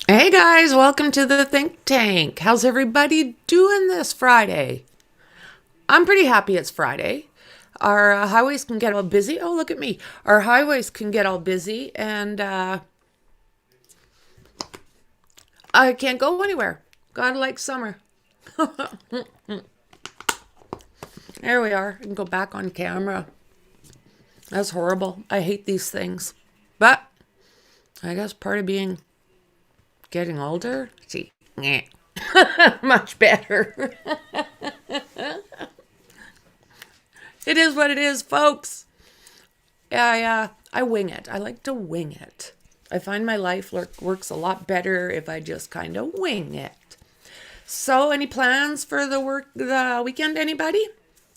Hey guys, welcome to the Think Tank. How's everybody doing this Friday? I'm pretty happy it's Friday. Our highways can get all busy. Oh, look at me. Our highways can get all busy, and I can't go anywhere. Gotta like summer. There we are. I can go back on camera. That's horrible. I hate these things. But I guess part of being getting older, see, much better. It is what it is, folks. Yeah, I wing it. I like to wing it. I find my life works a lot better if I just kind of wing it. So, any plans for the weekend? Anybody?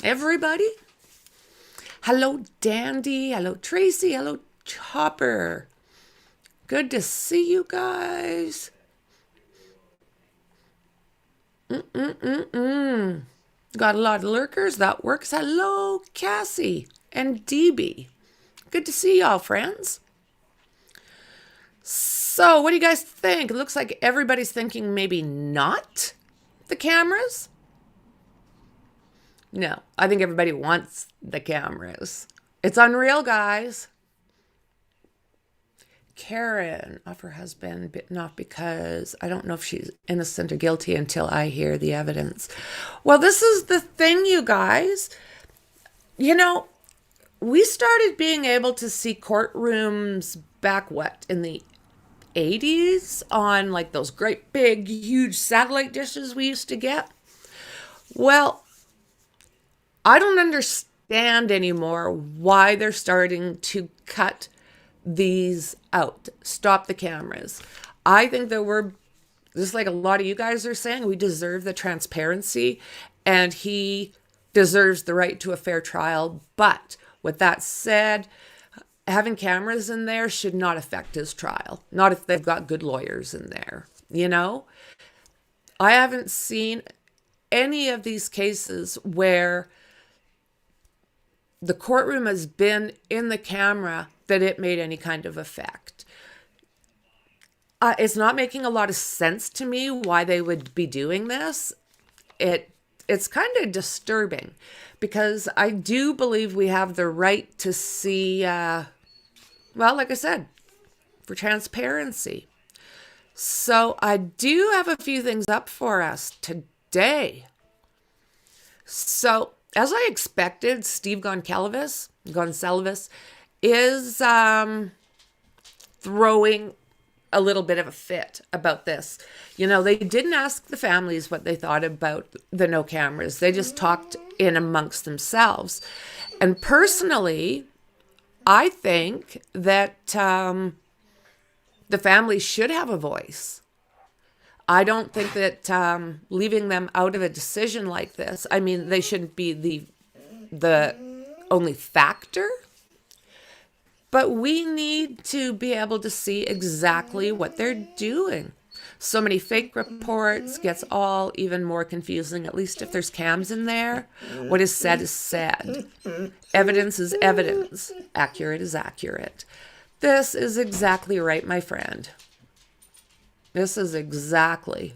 Everybody? Hello, Dandy. Hello, Tracy. Hello, Chopper. Good to see you guys. Got a lot of lurkers. That works. Hello, Cassie and DB. Good to see y'all, friends. So, what do you guys think? It looks like everybody's thinking maybe not the cameras. No, I think everybody wants the cameras. It's unreal, guys. Karen of her husband bitten off because I don't know if she's innocent or guilty until I hear the evidence. Well, this is the thing, you guys. You know, we started being able to see courtrooms back, in the 80s on like those great big, huge satellite dishes we used to get. Well, I don't understand anymore why they're starting to cut these out, stop the cameras. I think that we're, just like a lot of you guys are saying, we deserve the transparency and he deserves the right to a fair trial. But with that said, having cameras in there should not affect his trial. Not if they've got good lawyers in there, you know? I haven't seen any of these cases where the courtroom has been in the camera that it made any kind of effect. It's not making a lot of sense to me why they would be doing this. It's kind of disturbing because I do believe we have the right to see, well, like I said, for transparency. So I do have a few things up for us today. So, as I expected, Steve Goncalves is throwing a little bit of a fit about this. You know, they didn't ask the families what they thought about the no cameras. They just talked in amongst themselves. And personally, I think that the families should have a voice. I don't think that leaving them out of a decision like this, I mean, they shouldn't be the only factor. But we need to be able to see exactly what they're doing. So many fake reports gets all even more confusing, at least if there's cams in there. What is said is said. Evidence is evidence. Accurate is accurate. This is exactly right, my friend. This is exactly.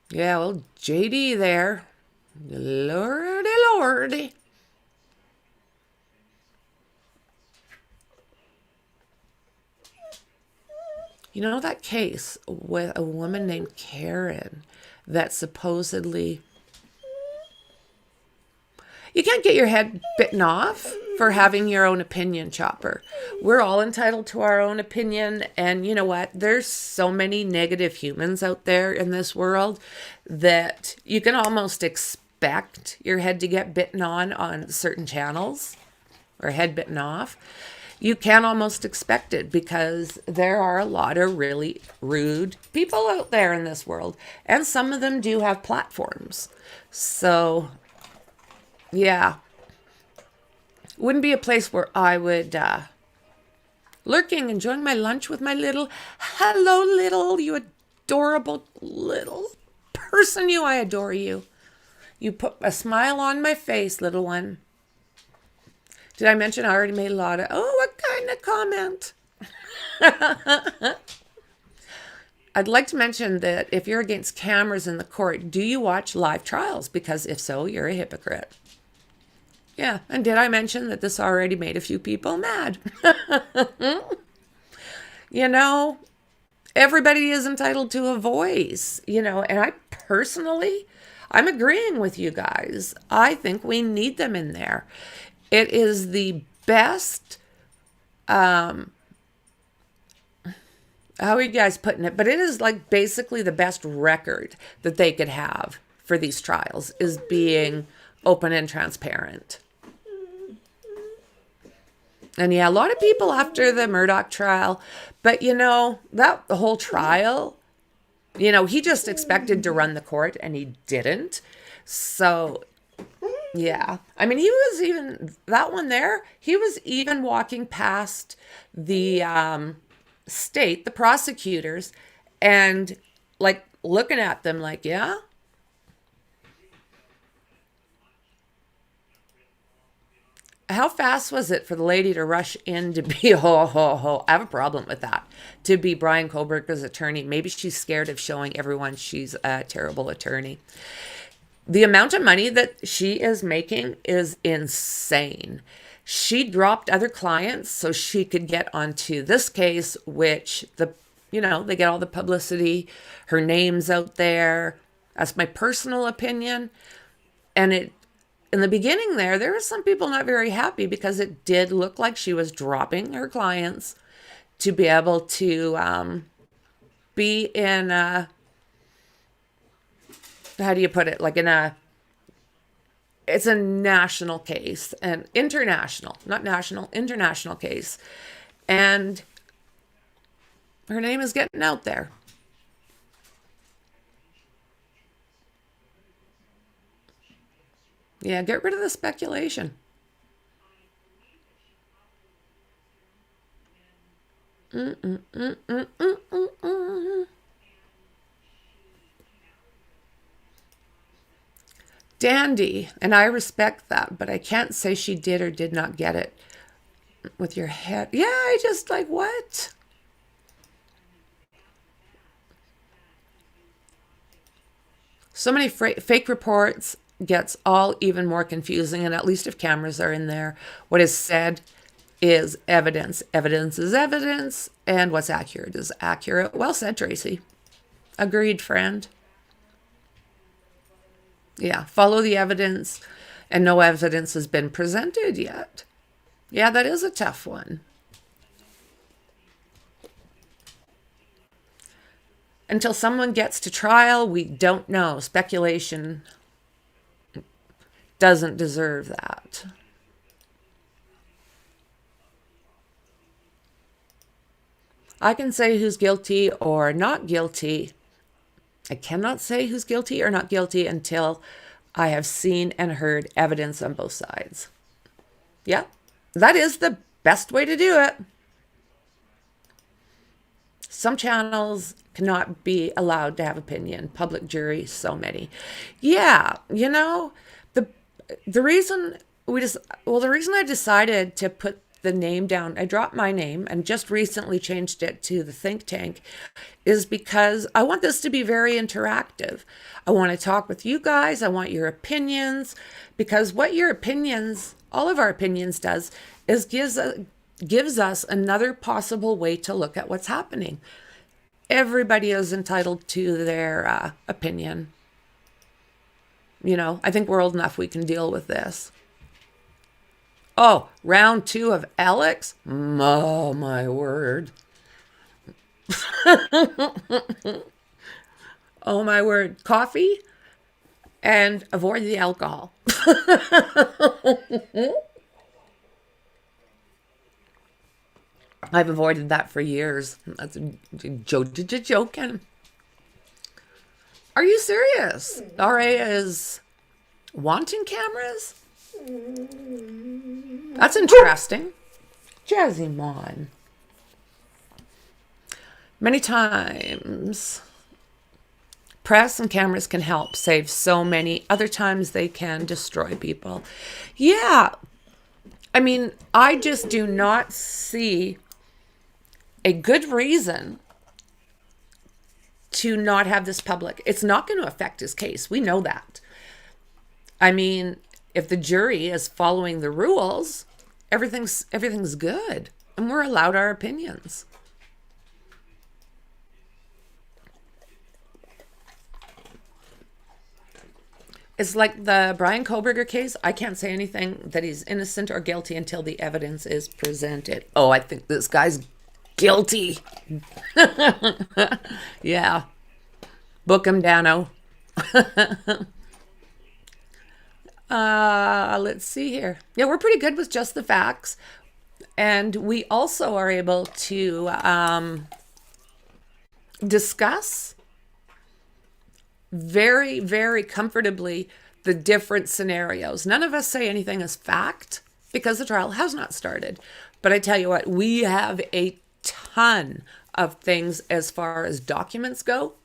Yeah, well, JD there. Lordy, lordy. You know that case with a woman named Karen that supposedly... You can't get your head bitten off for having your own opinion, Chopper. We're all entitled to our own opinion. And you know what? There's so many negative humans out there in this world that you can almost expect your head to get bitten on certain channels or head bitten off. You can almost expect it because there are a lot of really rude people out there in this world. And some of them do have platforms. So, yeah. Wouldn't be a place where I would, lurking, enjoying my lunch with my little, hello little, you adorable little person, you, I adore you. You put a smile on my face, little one. Did I mention I already made a lot of, oh, what kind of comment? I'd like to mention that if you're against cameras in the court, do you watch live trials? Because if so, you're a hypocrite. Yeah, and did I mention that this already made a few people mad? You know, everybody is entitled to a voice, you know, and I personally, I'm agreeing with you guys. I think we need them in there. It is the best, how are you guys putting it? But it is like basically the best record that they could have for these trials is being open and transparent. And yeah, a lot of people after the Murdoch trial, but you know, that the whole trial, you know, he just expected to run the court and he didn't. So yeah, I mean, he was even, that one there, he was even walking past the state, the prosecutors, and like looking at them like, yeah. How fast was it for the lady to rush in to be, I have a problem with that, to be Brian Koberger's attorney? Maybe she's scared of showing everyone she's a terrible attorney. The amount of money that she is making is insane. She dropped other clients so she could get onto this case, which you know, they get all the publicity. Her name's out there. That's my personal opinion. And in the beginning there were some people not very happy because it did look like she was dropping her clients to be able to be in a, how do you put it? Like it's a national case, an international, not national, international case. And her name is getting out there. Yeah, get rid of the speculation. Dandy, and I respect that, but I can't say she did or did not get it with your head. Yeah, I just like, what? So many fake reports gets all even more confusing, and at least if cameras are in there, what is said is evidence. Evidence is evidence, and what's accurate is accurate. Well said, Tracy. Agreed, friend. Yeah, follow the evidence, and no evidence has been presented yet. Yeah, that is a tough one. Until someone gets to trial, we don't know. Speculation doesn't deserve that. I can say who's guilty or not guilty. I cannot say who's guilty or not guilty until I have seen and heard evidence on both sides. Yeah, that is the best way to do it. Some channels cannot be allowed to have opinion. Public jury, so many. Yeah, you know, the reason the reason I decided to put the name down, I dropped my name and just recently changed it to the think tank, is because I want this to be very interactive. I want to talk with you guys. I want your opinions, because what your opinions, all of our opinions does, is gives us another possible way to look at what's happening. Everybody is entitled to their opinion. You know, I think we're old enough we can deal with this. Oh, round 2 of Alex? Oh, my word. Oh, my word. Coffee and avoid the alcohol. I've avoided that for years. That's joking. Are you serious? RA is wanting cameras? That's interesting. Jazzy Mon. Many times, press and cameras can help save so many. Other times they can destroy people. Yeah. I mean, I just do not see a good reason to not have this public. It's not going to affect his case. We know that. I mean, if the jury is following the rules, everything's good, and we're allowed our opinions. It's like the Brian Koberger case. I can't say anything that he's innocent or guilty until the evidence is presented. Oh, I think this guy's guilty. Yeah. Book him, Dano. Let's see here. Yeah, we're pretty good with just the facts. And we also are able to discuss very, very comfortably the different scenarios. None of us say anything as fact because the trial has not started. But I tell you what, we have a ton of things as far as documents go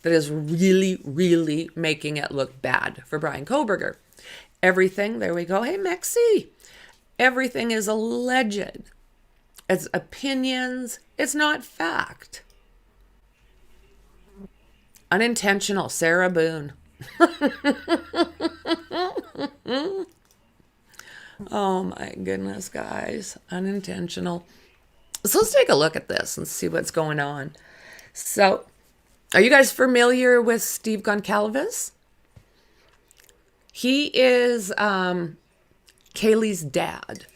that is really, really making it look bad for Brian Koberger. Everything, there we go. Hey, Mexi. Everything is alleged. It's opinions. It's not fact. Unintentional, Sarah Boone. Oh my goodness, guys. Unintentional. So let's take a look at this and see what's going on. So, are you guys familiar with Steve Goncalves? He is Kaylee's dad.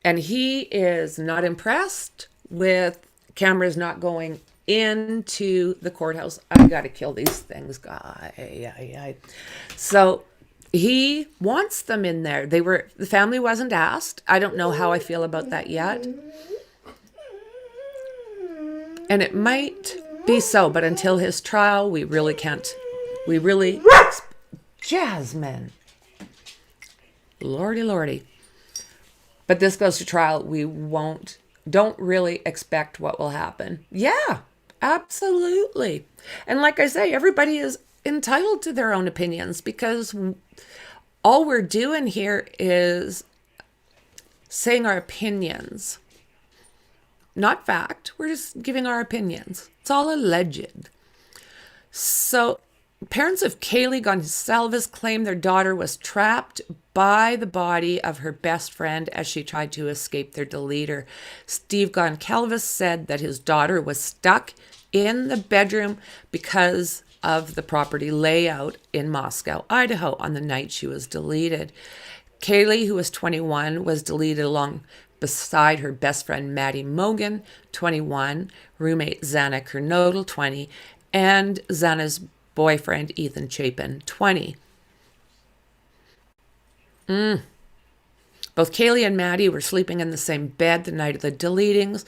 And he is not impressed with cameras not going into the courthouse. I got to kill these things, guy. So he wants them in there. The family wasn't asked. I don't know how I feel about that yet. And it might be so, but until his trial, we really can't. Jasmine. Lordy. But this goes to trial. We don't really expect what will happen. Yeah, absolutely. And like I say, everybody is entitled to their own opinions because all we're doing here is saying our opinions. Not fact. We're just giving our opinions. It's all alleged. So, parents of Kaylee Goncalves claim their daughter was trapped by the body of her best friend as she tried to escape their deleter. Steve Goncalves said that his daughter was stuck in the bedroom because of the property layout in Moscow, Idaho, on the night she was deleted. Kaylee, who was 21, was deleted along beside her best friend Maddi Mogan, 21, roommate Xana Kernodle, 20, and Xana's boyfriend Ethan Chapin, 20. Both Kaylee and Maddi were sleeping in the same bed the night of the deletings,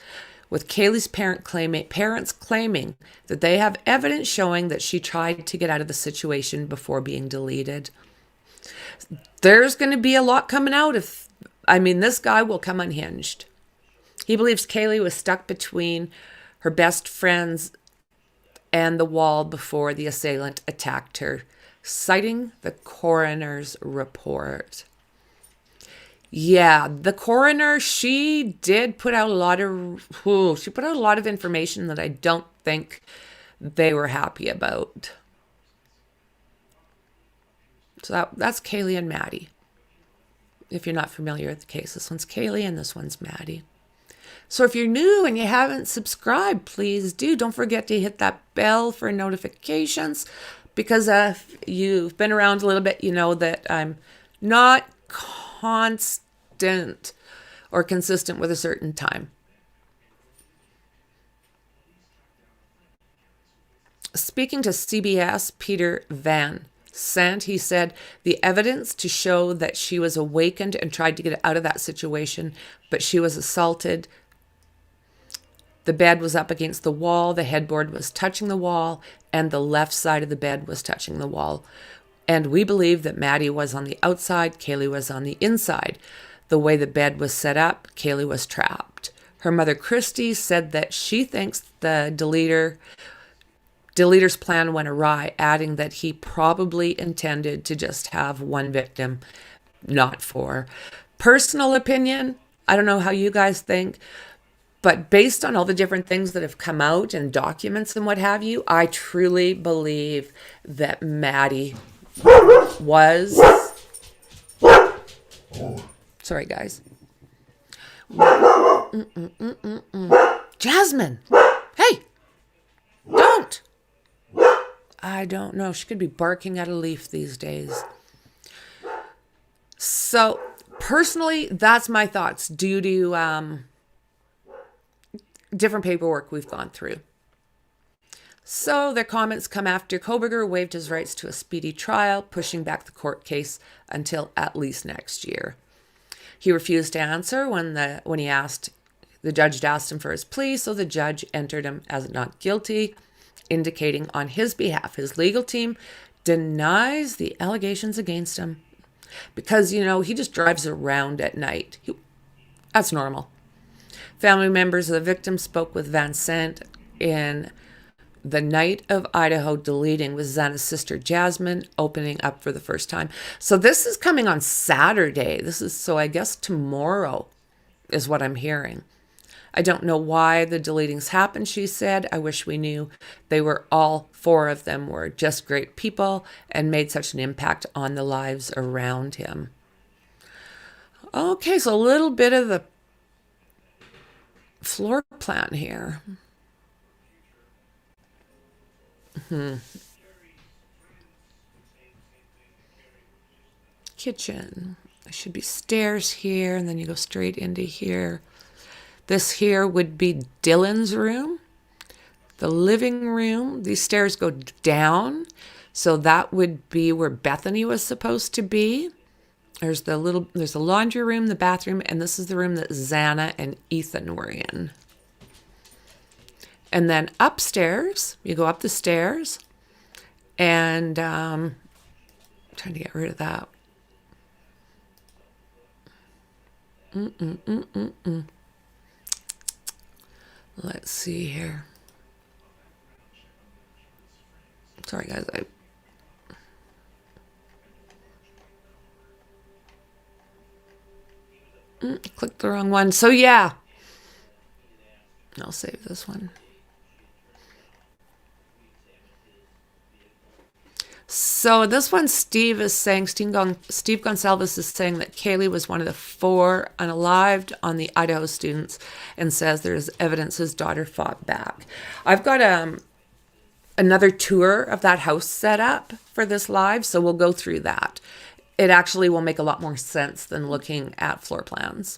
with Kaylee's parents claiming that they have evidence showing that she tried to get out of the situation before being deleted. There's going to be a lot coming out this guy will come unhinged. He believes Kaylee was stuck between her best friends and the wall before the assailant attacked her, citing the coroner's report. Yeah, the coroner, she put out a lot of information that I don't think they were happy about. So that's Kaylee and Maddi. If you're not familiar with the case, this one's Kaylee and this one's Maddi. So if you're new and you haven't subscribed, please do. Don't forget to hit that bell for notifications, because if you've been around a little bit, you know that I'm not constant or consistent with a certain time. Speaking to CBS, Peter Van Sant, he said the evidence to show that she was awakened and tried to get out of that situation, but she was assaulted. The bed was up against the wall, the headboard was touching the wall, and the left side of the bed was touching the wall. And we believe that Maddi was on the outside, Kaylee was on the inside. The way the bed was set up, Kaylee was trapped. Her mother, Christy, said that she thinks the deleter's plan went awry, adding that he probably intended to just have one victim, not four. Personal opinion, I don't know how you guys think, But based on all the different things that have come out and documents and what have you, I truly believe that Maddie was. Sorry, guys. Jasmine! Hey! Don't! I don't know. She could be barking at a leaf these days. So, personally, that's my thoughts due to different paperwork we've gone through. So their comments come after Koberger waived his rights to a speedy trial, pushing back the court case until at least next year. He refused to answer when the judge asked him for his plea, so the judge entered him as not guilty, indicating on his behalf his legal team denies the allegations against him because, he just drives around at night. That's normal. Family members of the victim spoke with Van Sant in the night of Idaho deleting with Xana's sister Jasmine opening up for the first time. So this is coming on Saturday. So I guess tomorrow is what I'm hearing. I don't know why the deletings happened, she said. I wish we knew. They were all 4 of them were just great people and made such an impact on the lives around him. Okay, so a little bit of the floor plan here. Kitchen. There should be stairs here, and then you go straight into here. This here would be Dylan's room. The living room. These stairs go down, so that would be where Bethany was supposed to be. There's the laundry room, the bathroom, and this is the room that Xana and Ethan were in. And then upstairs, you go up the stairs, and I'm trying to get rid of that. Let's see here. Sorry, guys. Clicked the wrong one. So, yeah. I'll save this one. So this one, Steve Goncalves is saying that Kaylee was one of the 4 unalived on the Idaho students and says there's evidence his daughter fought back. I've got another tour of that house set up for this live, so we'll go through that. It actually will make a lot more sense than looking at floor plans.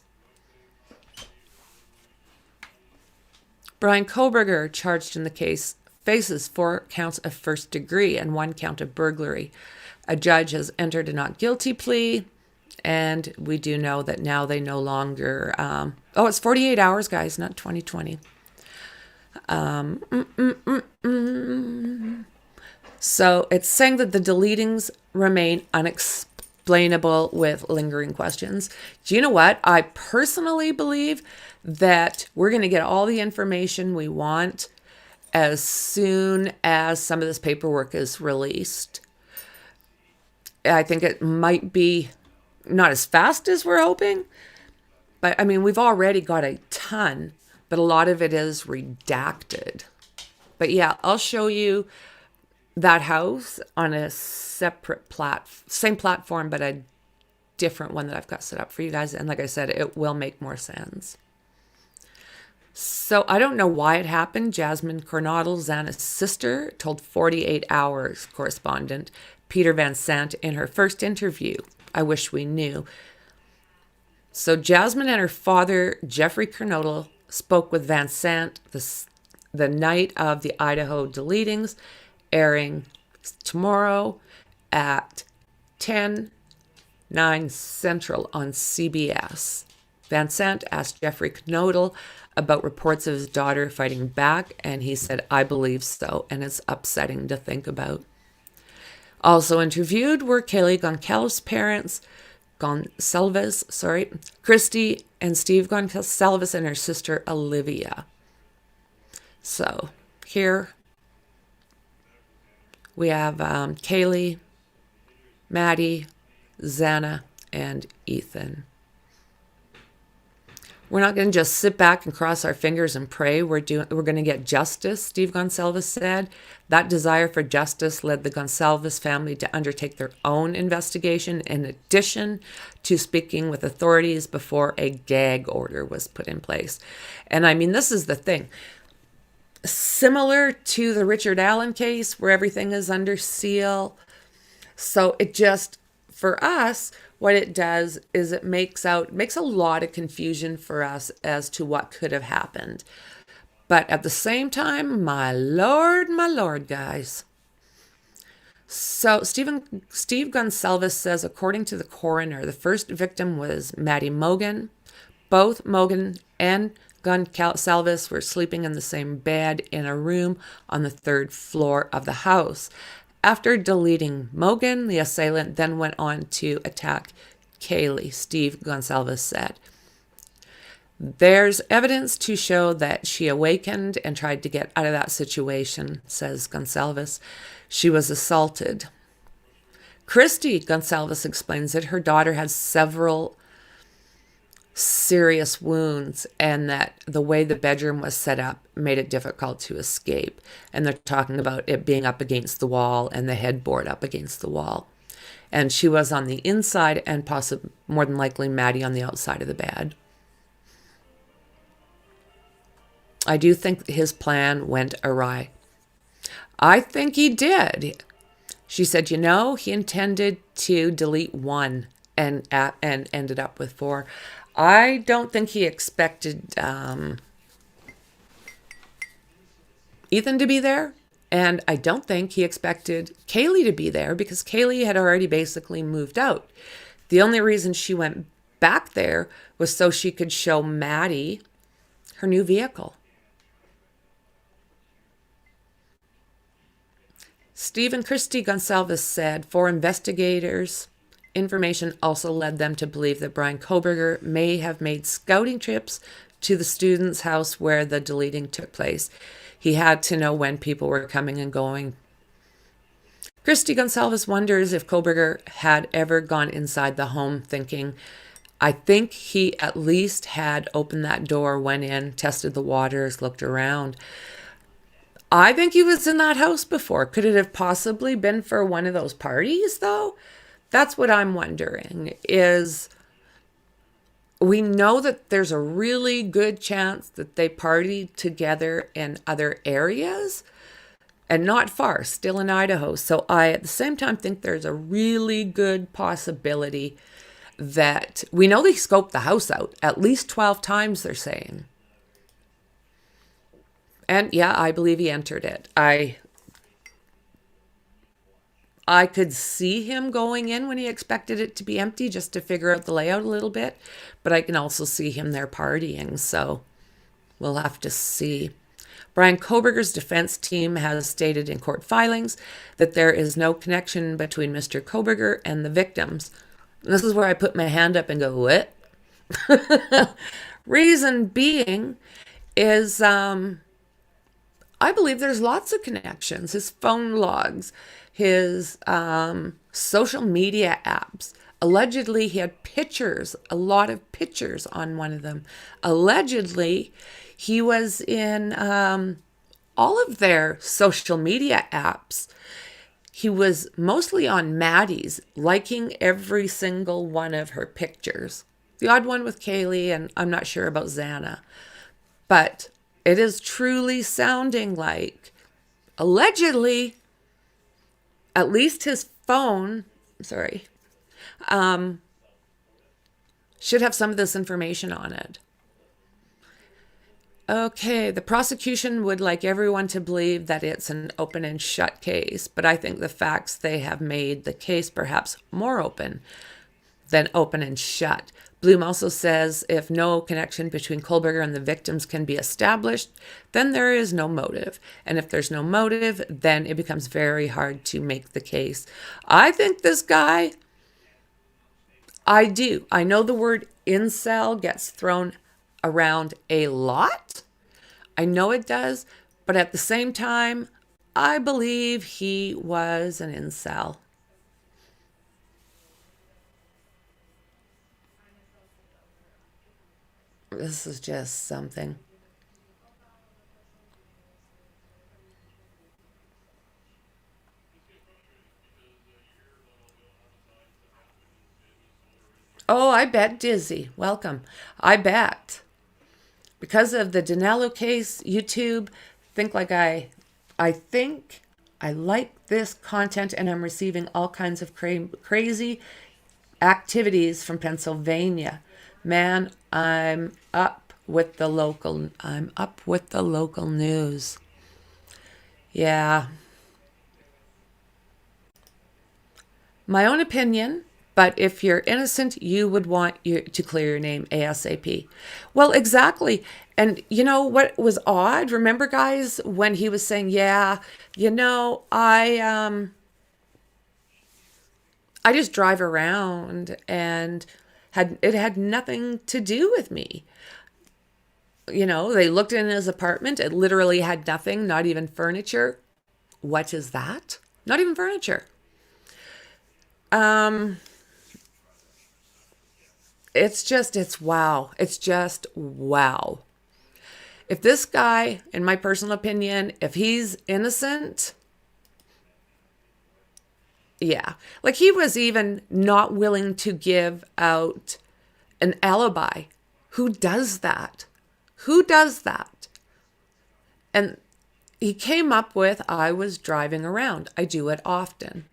Brian Koberger, charged in the case, faces 4 counts of first degree and 1 count of burglary. A judge has entered a not guilty plea, and we do know that now they no longer... it's 48 hours, guys, not 2020. So it's saying that the deletings remain unexplainable with lingering questions. Do you know what? I personally believe that we're going to get all the information we want as soon as some of this paperwork is released. I think it might be not as fast as we're hoping, but I mean, we've already got a ton, but a lot of it is redacted. But yeah, I'll show you that house on a separate same platform, but a different one that I've got set up for you guys. And like I said, it will make more sense. So I don't know why it happened. Jasmine Coronado, Xana's sister, told 48 Hours correspondent Peter Van Sant in her first interview, I wish we knew. So Jasmine and her father, Jeffrey Coronado, spoke with Van Sant the night of the Idaho deletings, airing tomorrow at 10/9 Central on CBS. Van Sant asked Jeffrey Coronado about reports of his daughter fighting back, and he said, I believe so, and it's upsetting to think about. Also interviewed were Kaylee Goncalves' parents, Christy and Steve Goncalves, and her sister Olivia. So here we have Kaylee, Maddi, Xana, and Ethan. We're not going to just sit back and cross our fingers and pray. We're going to get justice, Steve Goncalves said. That desire for justice led the Goncalves family to undertake their own investigation in addition to speaking with authorities before a gag order was put in place. And I mean, this is the thing. Similar to the Richard Allen case where everything is under seal. So it just, for us, what it does is it makes a lot of confusion for us as to what could have happened. But at the same time, my Lord, guys. So Steve Goncalves says, according to the coroner, the first victim was Maddi Mogan. Both Mogan and Goncalves were sleeping in the same bed in a room on the third floor of the house. After deleting Mogan, the assailant then went on to attack Kaylee, Steve Goncalves said. There's evidence to show that she awakened and tried to get out of that situation, says Goncalves. She was assaulted. Christy Goncalves explains that her daughter had several serious wounds and that the way the bedroom was set up made it difficult to escape. And they're talking about it being up against the wall and the headboard up against the wall. And she was on the inside and more than likely Maddi on the outside of the bed. I do think his plan went awry. I think he did. She said, he intended to delete one and ended up with 4. I don't think he expected Ethan to be there. And I don't think he expected Kaylee to be there because Kaylee had already basically moved out. The only reason she went back there was so she could show Maddi her new vehicle. Steve and Christy Goncalves said, for investigators, information also led them to believe that Brian Kohberger may have made scouting trips to the student's house where the deleting took place. He had to know when people were coming and going. Christy Goncalves wonders if Kohberger had ever gone inside the home thinking, I think he at least had opened that door, went in, tested the waters, looked around. I think he was in that house before. Could it have possibly been for one of those parties, though? That's what I'm wondering, is we know that there's a really good chance that they partied together in other areas and not far, still in Idaho. So I, at the same time, think there's a really good possibility that we know they scoped the house out at least 12 times, they're saying. And yeah, I believe he entered it. I could see him going in when he expected it to be empty just to figure out the layout a little bit, but I can also see him there partying, so we'll have to see. Brian Kohberger's defense team has stated in court filings that there is no connection between Mr. Kohberger and the victims. And this is where I put my hand up and go, what? Reason being is I believe there's lots of connections. His phone logs, his social media apps. Allegedly, he had pictures, a lot of pictures on one of them. Allegedly, he was in all of their social media apps. He was mostly on Maddi's, liking every single one of her pictures. The odd one with Kaylee, and I'm not sure about Xana. But it is truly sounding like, allegedly, at least his phone, should have some of this information on it. Okay, the prosecution would like everyone to believe that it's an open and shut case, but I think the facts they have made the case perhaps more open than open and shut. Bloom also says if no connection between Kohberger and the victims can be established, then there is no motive. And if there's no motive, then it becomes very hard to make the case. I think this guy, I do. I know the word incel gets thrown around a lot. I know it does. But at the same time, I believe he was an incel. this is just something. Oh, I bet Dizzy. Welcome. I bet. Because of the Danilo case, YouTube, think like I think I like this content and I'm receiving all kinds of crazy activities from Pennsylvania. Man, I'm up with the local news. Yeah. My own opinion, but if you're innocent, you would want you to clear your name ASAP. Well, exactly. And you know what was odd? Remember, guys, when he was saying, "Yeah, I just drive around and had nothing to do with me." They looked in his apartment. It literally had nothing, not even furniture. What is that? Not even furniture. Um, it's wow. It's just wow. If this guy, in my personal opinion, if he's innocent, yeah. Like he was even not willing to give out an alibi. Who does that? Who does that? And he came up with, I was driving around. I do it often.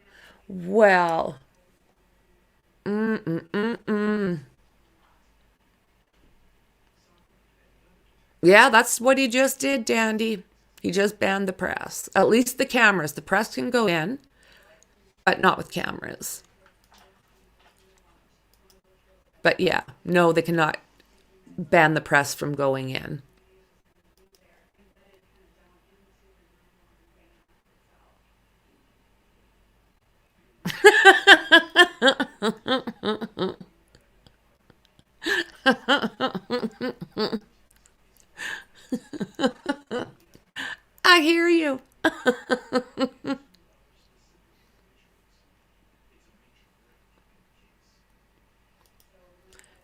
Well, yeah, that's what he just did, Dandy. He just banned the press. At least the cameras. The press can go in, but not with cameras. But yeah, no, they cannot ban the press from going in. I hear you.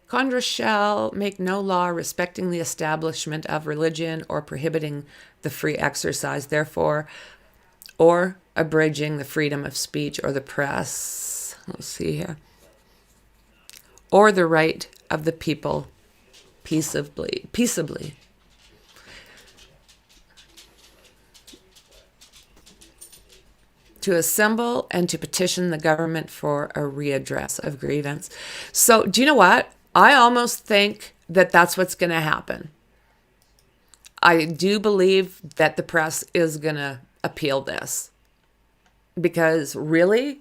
Congress shall make no law respecting the establishment of religion or prohibiting the free exercise, therefore, or abridging the freedom of speech or the press. Let's see here. Or the right of the people peaceably to assemble and to petition the government for a readdress of grievance. So, do you know what? I almost think that that's what's going to happen. I do believe that the press is going to appeal this. Because really,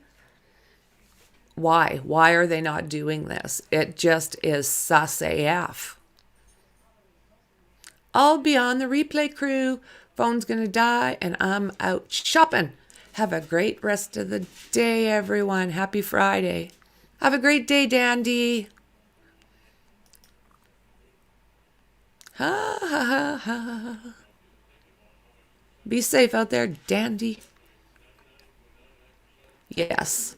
why? Why are they not doing this? It just is sus AF. I'll be on the replay crew. Phone's going to die and I'm out shopping. Have a great rest of the day, everyone. Happy Friday. Have a great day, Dandy. Ha ha ha ha. Be safe out there, Dandy. Yes.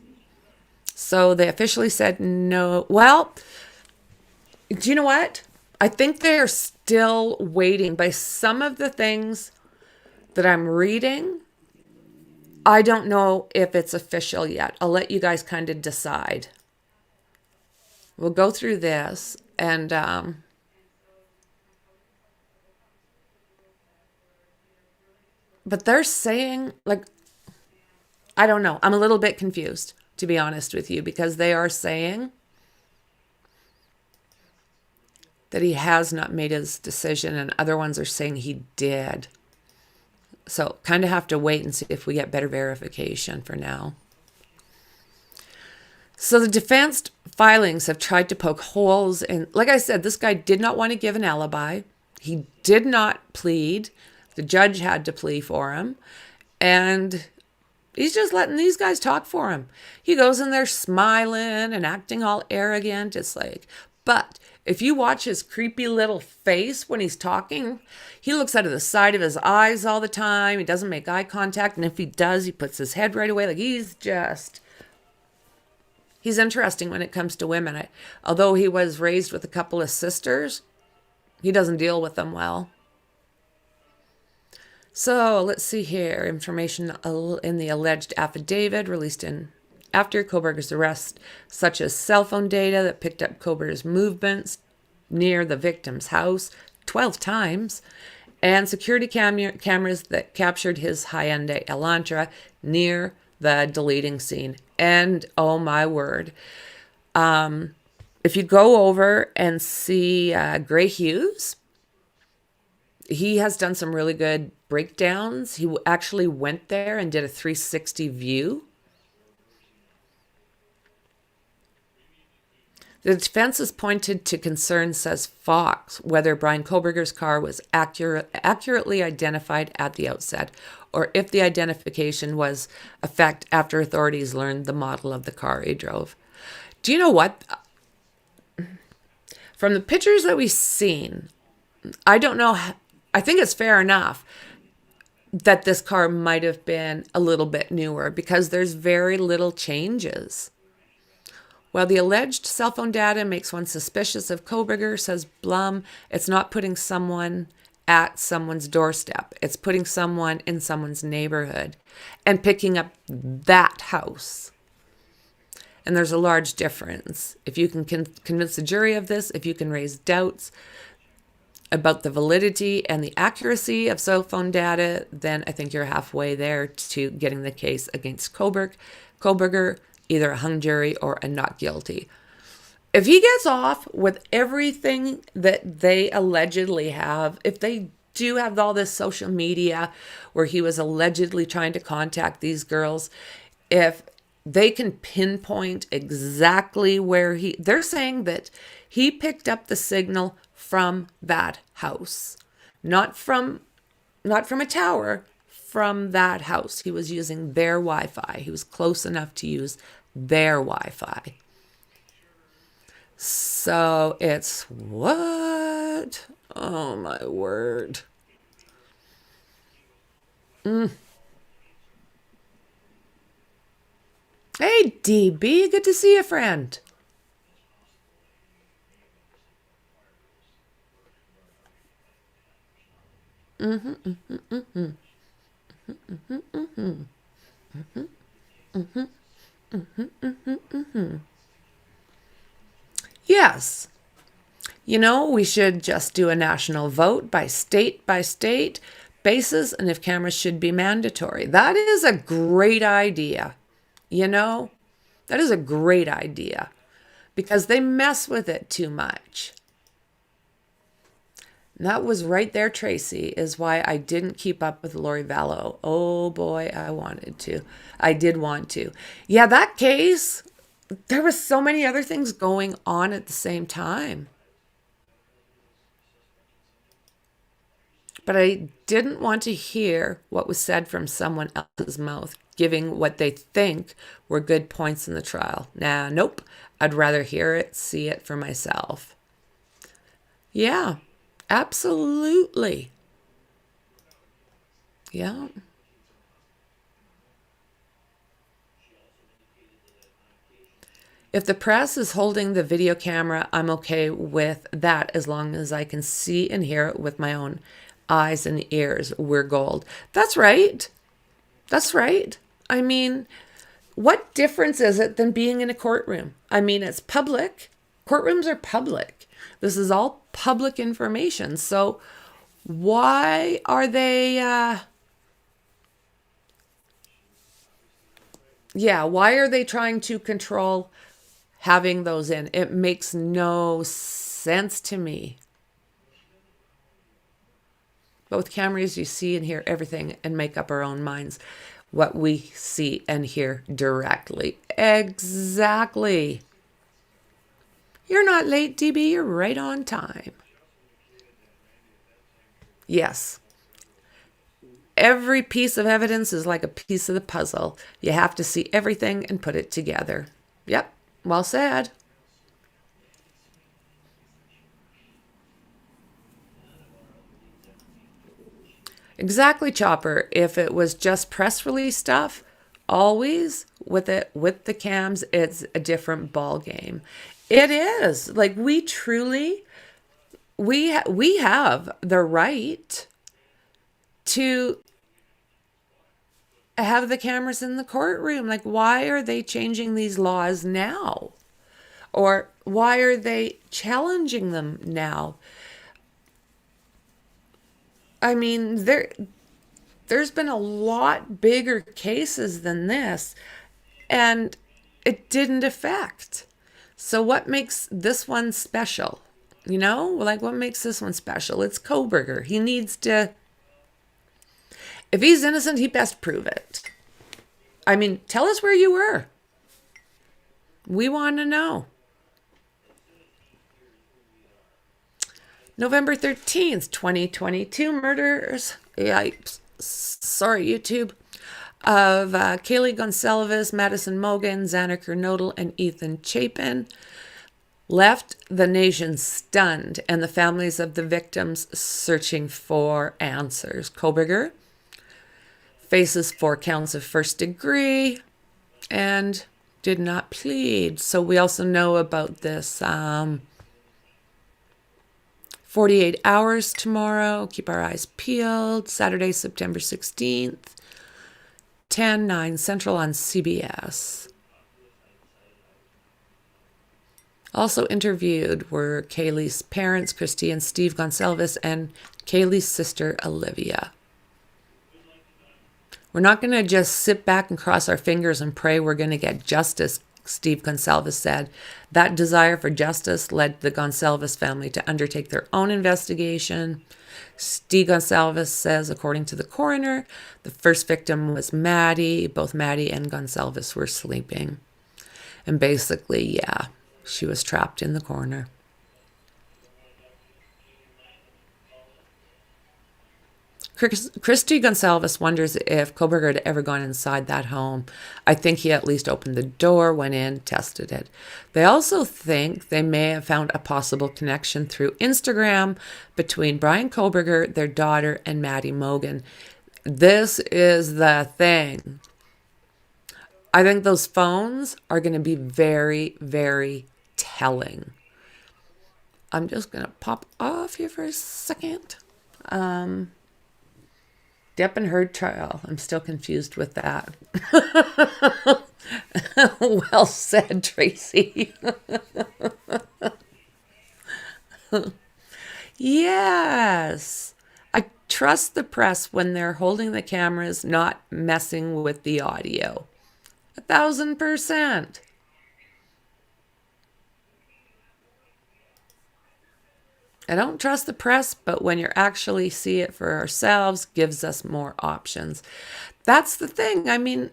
So they officially said no. Well, do you know what? I think they're still waiting. By some of the things that I'm reading, I don't know if it's official yet. I'll let you guys kind of decide. We'll go through this and but they're saying, like, I don't know. I'm a little bit confused, to be honest with you, because they are saying that he has not made his decision and other ones are saying he did. So kind of have to wait and see if we get better verification for now. So the defense filings have tried to poke holes in, like I said, this guy did not want to give an alibi. He did not plead. The judge had to plea for him. And he's just letting these guys talk for him. He goes in there smiling and acting all arrogant. It's like, but if you watch his creepy little face when he's talking, he looks out of the side of his eyes all the time. He doesn't make eye contact. And if he does, he puts his head right away. Like he's interesting when it comes to women. Although he was raised with a couple of sisters, He doesn't deal with them well. So let's see here. Information in the alleged affidavit released in after Koberger's arrest, such as cell phone data that picked up Koberger's movements near the victim's house 12 times, and security cameras that captured his Hyundai Elantra near the deleting scene. And oh my word, if you go over and see Gray Hughes, he has done some really good breakdowns. He actually went there and did a 360 view. The defense has pointed to concerns, says Fox, whether Brian Koberger's car was accurately identified at the outset, or if the identification was a fact after authorities learned the model of the car he drove. Do you know what? From the pictures that we've seen, I don't know. I think it's fair enough that this car might have been a little bit newer because there's very little changes. While the alleged cell phone data makes one suspicious of Koberger, says Blum, it's not putting someone at someone's doorstep. It's putting someone in someone's neighborhood and picking up that house. And there's a large difference. If you can convince the jury of this, if you can raise doubts about the validity and the accuracy of cell phone data, then I think you're halfway there to getting the case against Koberger, either a hung jury or a not guilty. If he gets off with everything that they allegedly have, if they do have all this social media where he was allegedly trying to contact these girls, if they can pinpoint exactly where they're saying that he picked up the signal from that house, not from a tower, from that house. He was using their Wi-Fi. He was close enough to use their Wi-Fi. So it's what? Oh my word. Hey DB, good to see you, friend. Yes. You know, we should just do a national vote by state basis, and if cameras should be mandatory. That is a great idea. You know, that is a great idea because they mess with it too much. And that was right there, Tracy, is why I didn't keep up with Lori Vallow. Oh boy, I wanted to. I did want to. Yeah, that case, there was so many other things going on at the same time. But I didn't want to hear what was said from someone else's mouth, giving what they think were good points in the trial. Nah, nope. I'd rather hear it, see it for myself. Yeah, absolutely. Yeah. If the press is holding the video camera, I'm okay with that as long as I can see and hear it with my own eyes and ears. We're gold. That's right. That's right. I mean, what difference is it than being in a courtroom? I mean, it's public. Courtrooms are public. This is all public information. So why are they, why are they trying to control having those in? It makes no sense to me. But with cameras, you see and hear everything and make up our own minds what we see and hear directly. Exactly. You're not late, DB. You're right on time. Yes. Every piece of evidence is like a piece of the puzzle. You have to see everything and put it together. Yep. Well said. Exactly, Chopper. If it was just press release stuff, always with the cams, it's a different ball game. It is. Like we truly we have the right to have the cameras in the courtroom. Like, why are they changing these laws now? Or why are they challenging them now? I mean, there's been a lot bigger cases than this, and it didn't affect. So what makes this one special? You know, like what makes this one special? It's Kohberger. He needs to, if he's innocent, he best prove it. I mean, tell us where you were. We want to know. November 13th, 2022, murders. Yikes. Sorry, YouTube. Of Kaylee Goncalves, Madison Mogan, Xander Kernodle, and Ethan Chapin left the nation stunned and the families of the victims searching for answers. Kohberger faces 4 counts of first degree and did not plead. So we also know about this 48 hours tomorrow. Keep our eyes peeled. Saturday, September 16th, 10/9 Central on CBS. Also interviewed were Kaylee's parents, Christy and Steve Goncalves, and Kaylee's sister, Olivia. We're not going to just sit back and cross our fingers and pray we're going to get justice, Steve Goncalves said. That desire for justice led the Goncalves family to undertake their own investigation. Steve Goncalves says, according to the coroner, the first victim was Maddi. Both Maddi and Goncalves were sleeping. And basically, yeah, she was trapped in the corner. Christy Goncalves wonders if Kohberger had ever gone inside that home. I think he at least opened the door, went in, tested it. They also think they may have found a possible connection through Instagram between Brian Kohberger, their daughter, and Maddie Mogan. This is the thing. I think those phones are going to be very, very telling. I'm just going to pop off here for a second. Depp and Heard trial. I'm still confused with that. Well said, Tracy. Yes. I trust the press when they're holding the cameras, not messing with the audio. 1,000%. I don't trust the press, but when you actually see it for ourselves, gives us more options. That's the thing. I mean,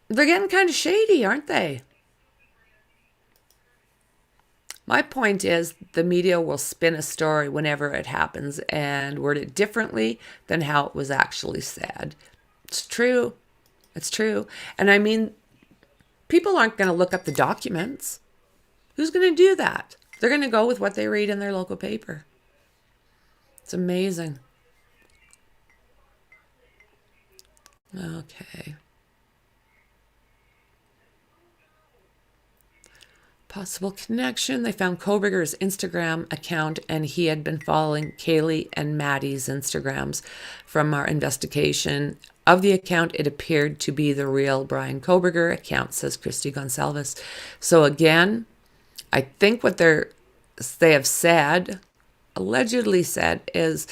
they're getting kind of shady, aren't they? My point is the media will spin a story whenever it happens and word it differently than how it was actually said. It's true. It's true. And I mean, people aren't going to look up the documents. Who's going to do that? They're going to go with what they read in their local paper. It's amazing. Okay. Possible connection. They found Kohberger's Instagram account, and he had been following Kaylee and Maddi's Instagrams. From our investigation of the account, it appeared to be the real Brian Kohberger account, says Christy Goncalves. So again, I think what they have said, allegedly said, is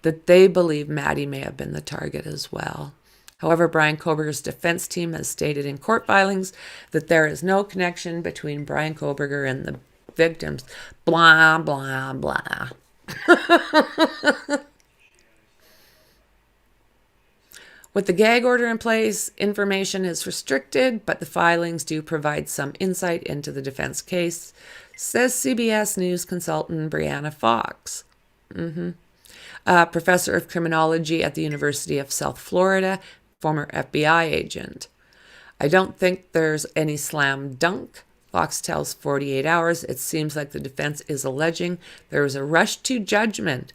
that they believe Maddi may have been the target as well. However, Brian Kohberger's defense team has stated in court filings that there is no connection between Brian Kohberger and the victims. Blah, blah, blah. With the gag order in place, information is restricted, but the filings do provide some insight into the defense case, says CBS News consultant Brianna Fox. Professor of criminology at the University of South Florida, former FBI agent. I don't think there's any slam dunk. Fox tells 48 Hours, it seems like the defense is alleging there was a rush to judgment.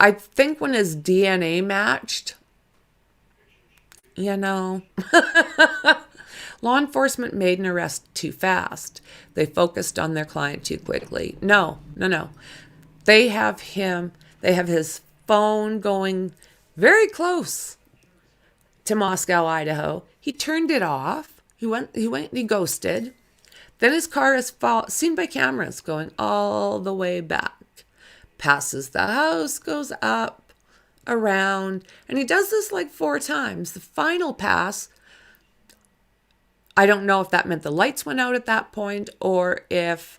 I think when his DNA matched, you know, law enforcement made an arrest too fast. They focused on their client too quickly. No. They have him, they have his phone going very close to Moscow, Idaho. He turned it off. He ghosted. Then his car is seen by cameras going all the way back. Passes the house, goes up, around, and he does this like 4 times. The final pass, I don't know if that meant the lights went out at that point, or if,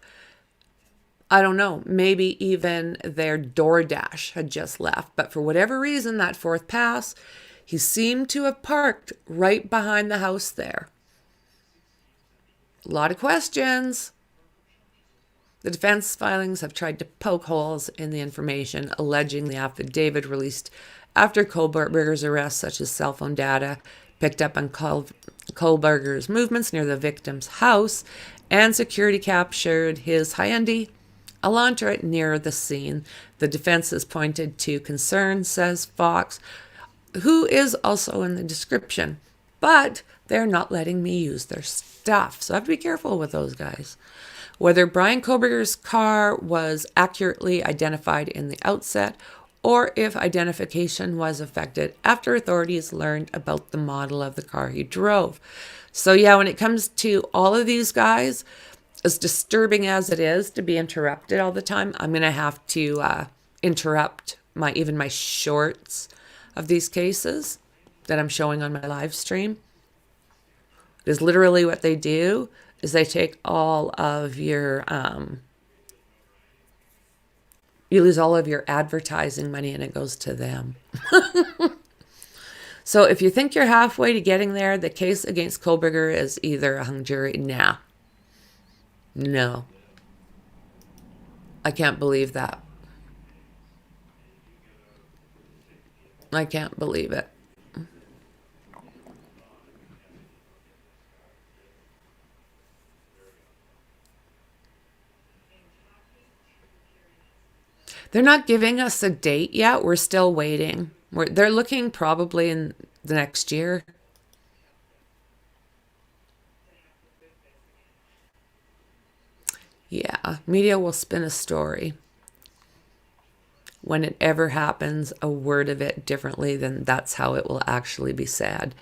I don't know, maybe even their DoorDash had just left. But for whatever reason, that 4th pass, he seemed to have parked right behind the house there. A lot of questions. The defense filings have tried to poke holes in the information, alleging the affidavit released after Kohlberger's arrest, such as cell phone data picked up on Kohlberger's movements near the victim's house, and security captured his Hyundai Elantra near the scene. The defense has pointed to concerns, says Fox, who is also in the description, but they're not letting me use their stuff. So I have to be careful with those guys. Whether Brian Kohlberger's car was accurately identified in the outset, or if identification was affected after authorities learned about the model of the car he drove. So yeah, when it comes to all of these guys, as disturbing as it is to be interrupted all the time, I'm going to have to interrupt even my shorts of these cases that I'm showing on my live stream. Because literally what they do is they take all of your, you lose all of your advertising money and it goes to them. So if you think you're halfway to getting there, the case against Kohlberger is either a hung jury. Nah. No. I can't believe that. I can't believe it. They're not giving us a date yet. We're still waiting. They're looking probably in the next year. Yeah, media will spin a story. When it ever happens, a word of it differently, then that's how it will actually be said.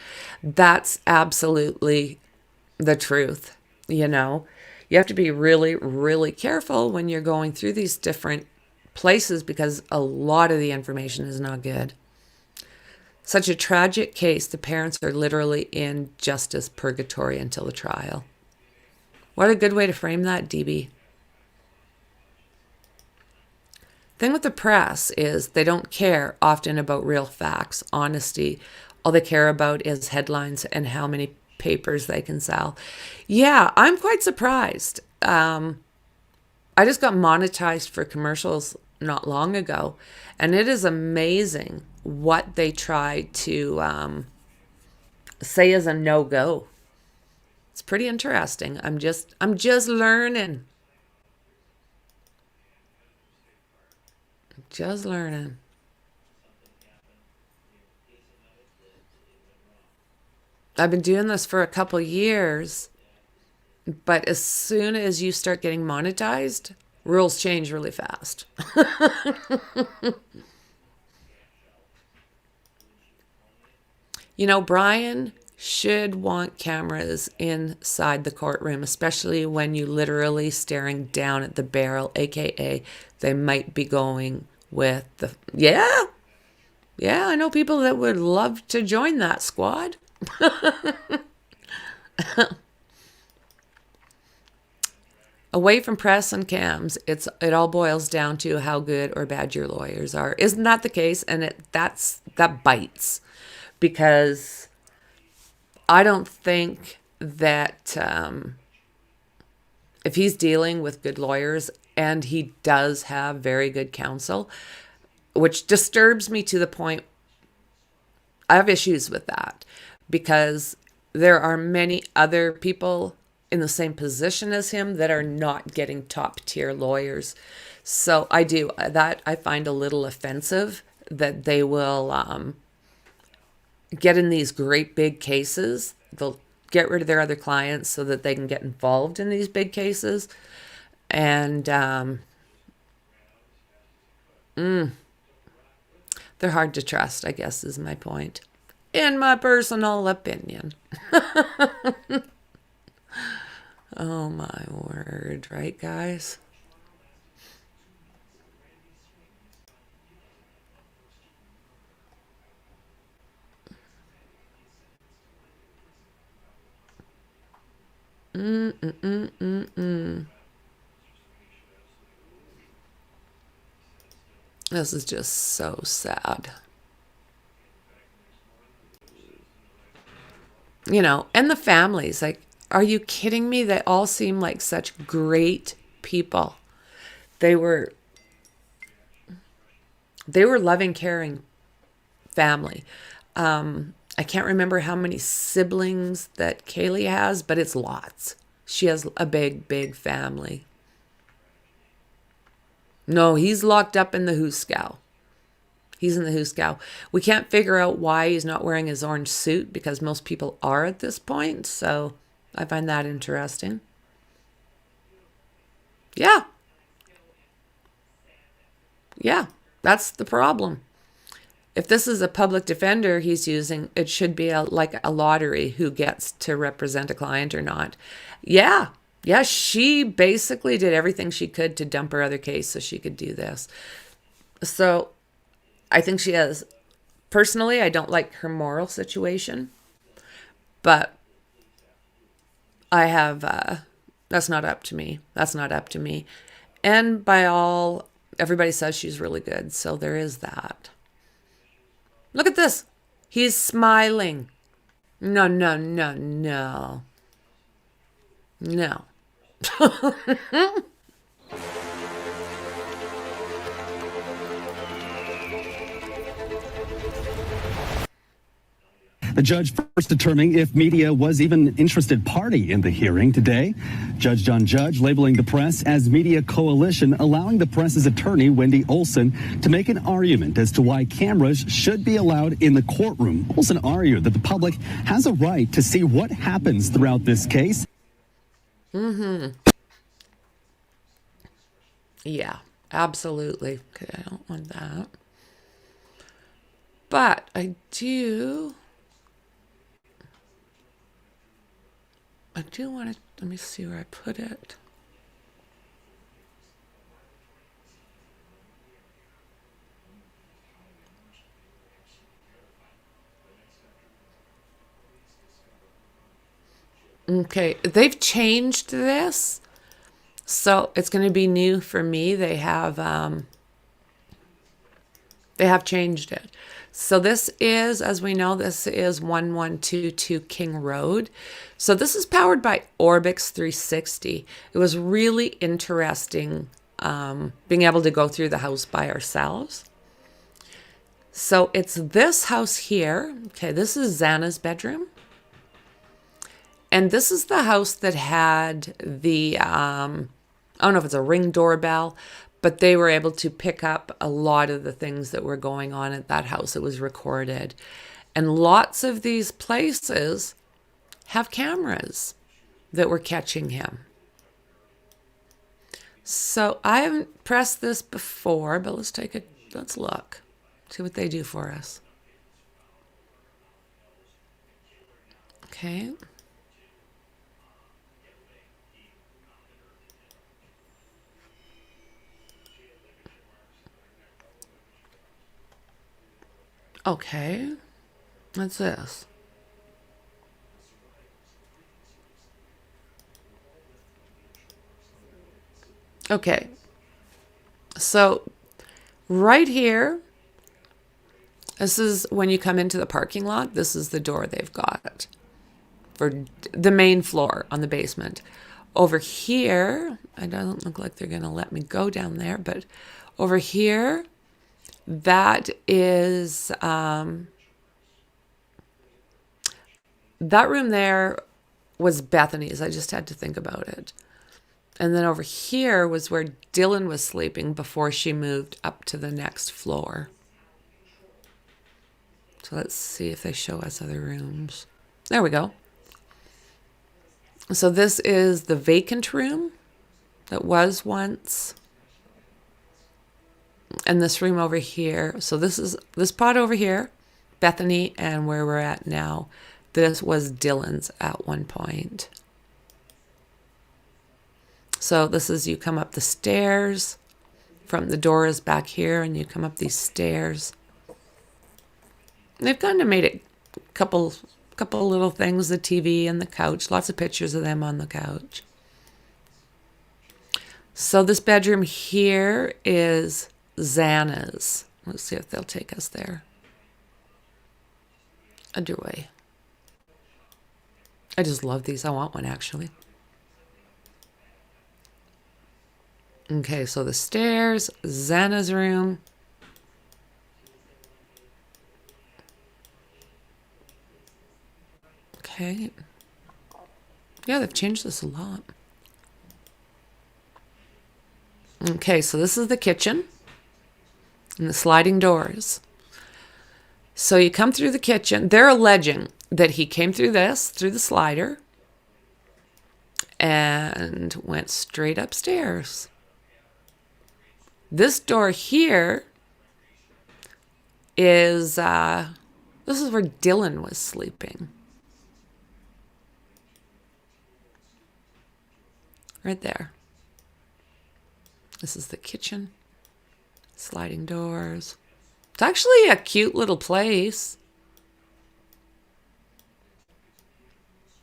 That's absolutely the truth, you know. You have to be really, really careful when you're going through these different places because a lot of the information is not good. Such a tragic case, the parents are literally in justice purgatory until the trial. What a good way to frame that, DB. Thing with the press is they don't care often about real facts, honesty. All they care about is headlines and how many papers they can sell. Yeah, I'm quite surprised. I just got monetized for commercials not long ago, and it is amazing what they try to say is a no-go. It's pretty interesting. I'm just learning. Just learning. I've been doing this for a couple years, but as soon as you start getting monetized, rules change really fast. You know, Brian should want cameras inside the courtroom, especially when you literally staring down at the barrel, aka they might be going with the, yeah, I know people that would love to join that squad. Away from press and cams, it all boils down to how good or bad your lawyers are. Isn't that the case? And that bites, because I don't think that if he's dealing with good lawyers, and he does have very good counsel, which disturbs me to the point I have issues with that, because there are many other people in the same position as him that are not getting top tier lawyers. So I find a little offensive that they will get in these great big cases. They'll get rid of their other clients so that they can get involved in these big cases. And They're hard to trust, I guess, is my point. In my personal opinion. Oh my word, right, guys? This is just so sad. You know, and the families, like, are you kidding me? They all seem like such great people. They were loving, caring family. I can't remember how many siblings that Kaylee has, but it's lots. She has a big, big family. No, he's locked up in the Hooskow. He's in the Hooskow. We can't figure out why he's not wearing his orange suit because most people are at this point. So I find that interesting. Yeah. Yeah. That's the problem. If this is a public defender he's using, it should be like a lottery who gets to represent a client or not. Yeah. Yeah, she basically did everything she could to dump her other case so she could do this. So I think she has, personally, I don't like her moral situation, but I have, that's not up to me. That's not up to me. And by all, everybody says she's really good. So there is that. Look at this. He's smiling. No, no, no, no. No. The judge first determining if media was even an interested party in the hearing today. Judge John Judge labeling the press as media coalition, allowing the press's attorney, Wendy Olson, to make an argument as to why cameras should be allowed in the courtroom. Olson argued that the public has a right to see what happens throughout this case. Yeah, absolutely. Okay, I don't want that. But I do want to, let me see where I put it. Okay, they've changed this. So it's going to be new for me. They have changed it. So this is, as we know, this is 1122 King Road. So this is powered by Orbix 360. It was really interesting being able to go through the house by ourselves. So it's this house here. Okay, this is Xana's bedroom. And this is the house that had the, I don't know if it's a Ring doorbell, but they were able to pick up a lot of the things that were going on at that house. It was recorded. And lots of these places have cameras that were catching him. So I haven't pressed this before, but let's look, see what they do for us. Okay. Okay, what's this? Okay, so right here, this is when you come into the parking lot. This is the door they've got for the main floor on the basement. Over here, it doesn't look like they're going to let me go down there, but over here, that is, that room there was Bethany's. I just had to think about it. And then over here was where Dylan was sleeping before she moved up to the next floor. So let's see if they show us other rooms. There we go. So this is the vacant room that was once. And this room over here. So this is this pot over here, Bethany, and where we're at now. This was Dylan's at one point. So this is, you come up the stairs. From the door is back here, and you come up these stairs. They've kind of made it a couple little things, the TV and the couch. Lots of pictures of them on the couch. So this bedroom here is Xana's. Let's see if they'll take us there. Underway. I just love these. I want one, actually. Okay, so the stairs, Xana's room. Okay. Yeah, they've changed this a lot. Okay, so this is the kitchen and the sliding doors. So you come through the kitchen. They're alleging that he came through this, through the slider, and went straight upstairs. This door here is, this is where Dylan was sleeping. Right there. This is the kitchen. Sliding doors. It's actually a cute little place.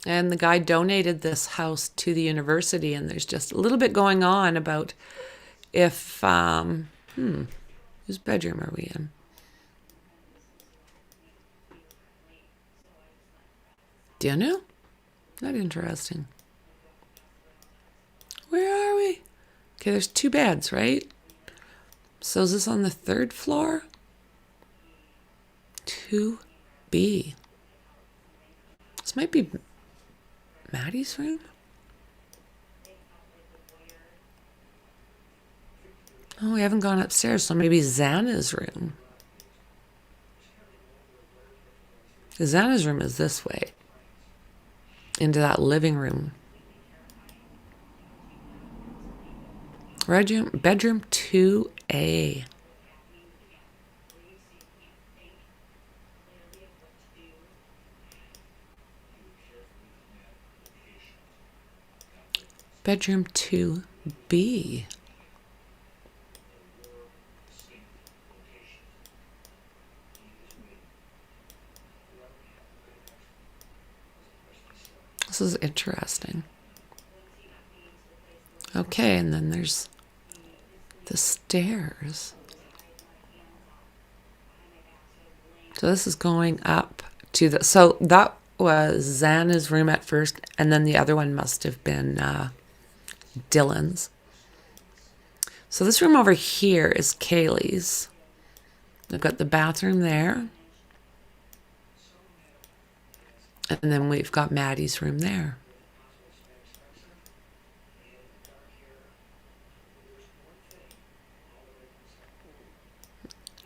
And the guy donated this house to the university, and there's just a little bit going on about if, whose bedroom are we in? Do you know? Not interesting. Where are we? Okay, there's 2 beds, right? So is this on the 3rd floor? 2B. This might be Maddie's room? Oh, we haven't gone upstairs, so maybe Xana's room. Xana's room is this way. Into that living room. Bedroom 2A. Bedroom 2B. This is interesting. Okay, and then there's the stairs. So this is going up to the, so that was Xana's room at first, and then the other one must have been Dylan's. So this room over here is Kaylee's. They've got the bathroom there. And then we've got Maddie's room there.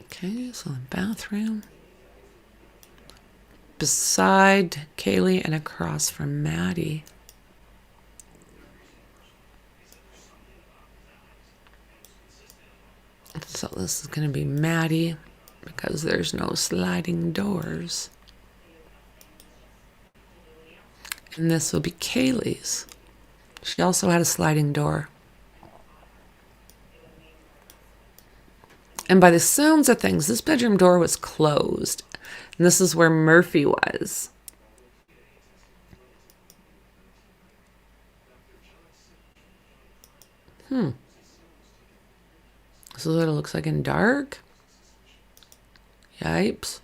Okay, so the bathroom. Beside Kaylee and across from Maddi. So this is going to be Maddi because there's no sliding doors. And this will be Kaylee's. She also had a sliding door. And by the sounds of things, this bedroom door was closed. And this is where Murphy was. This is what it looks like in dark. Yipes.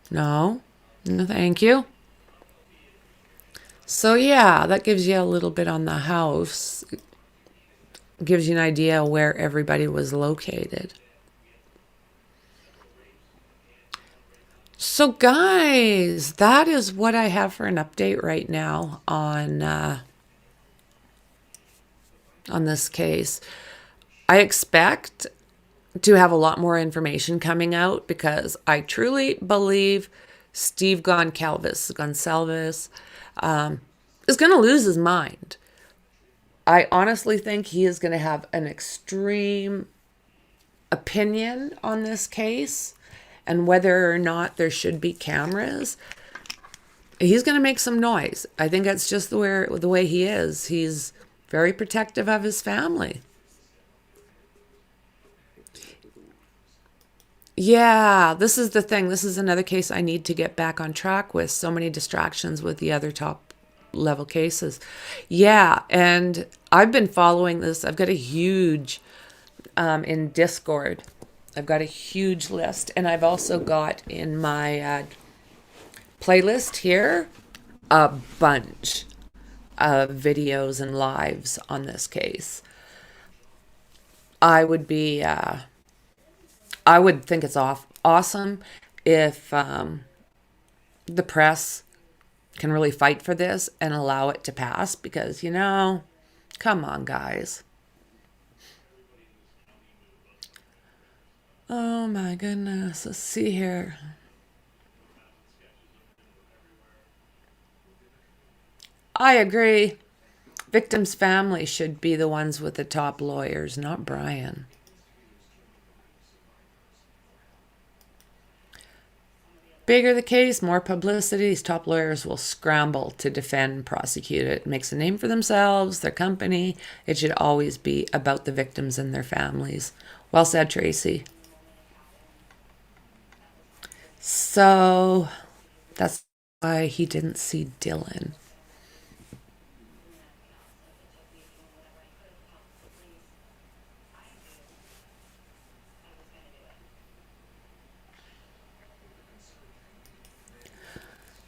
No. No, thank you. So yeah, that gives you a little bit on the house. Gives you an idea where everybody was located. So guys, that is what I have for an update right now on this case. I expect to have a lot more information coming out because I truly believe Steve Goncalves is going to lose his mind. I honestly think he is going to have an extreme opinion on this case and whether or not there should be cameras, he's going to make some noise. I think that's just the way he is. He's very protective of his family. Yeah, this is the thing. This is another case I need to get back on track with. So many distractions with the other top level cases. Yeah, and I've been following this. I've got a huge, in Discord, I've got a huge list. And I've also got in my playlist here a bunch of videos and lives on this case. I would think it's awesome if the press can really fight for this and allow it to pass, because, come on, guys. Oh my goodness. Let's see here. I agree. Victims' family should be the ones with the top lawyers, not Brian. Bigger the case, more publicity. These top lawyers will scramble to defend and prosecute it. It makes a name for themselves, their company. It should always be about the victims and their families. Well said, Tracy. So that's why he didn't see Dylan.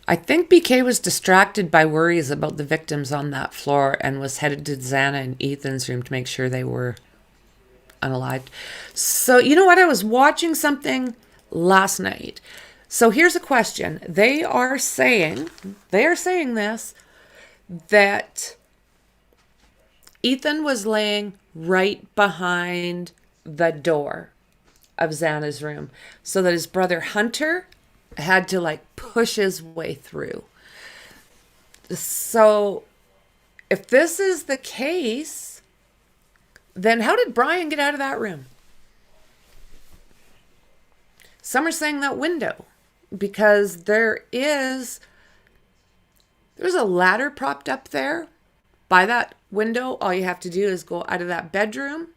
I think BK was distracted by worries about the victims on that floor and was headed to Xana and Ethan's room to make sure they were unalived. So, you know what? I was watching something last night. So here's a question. They are saying this, that Ethan was laying right behind the door of Xana's room so that his brother Hunter had to push his way through. So if this is the case, then how did Brian get out of that room? Some are saying that window, because there's a ladder propped up there by that window. All you have to do is go out of that bedroom,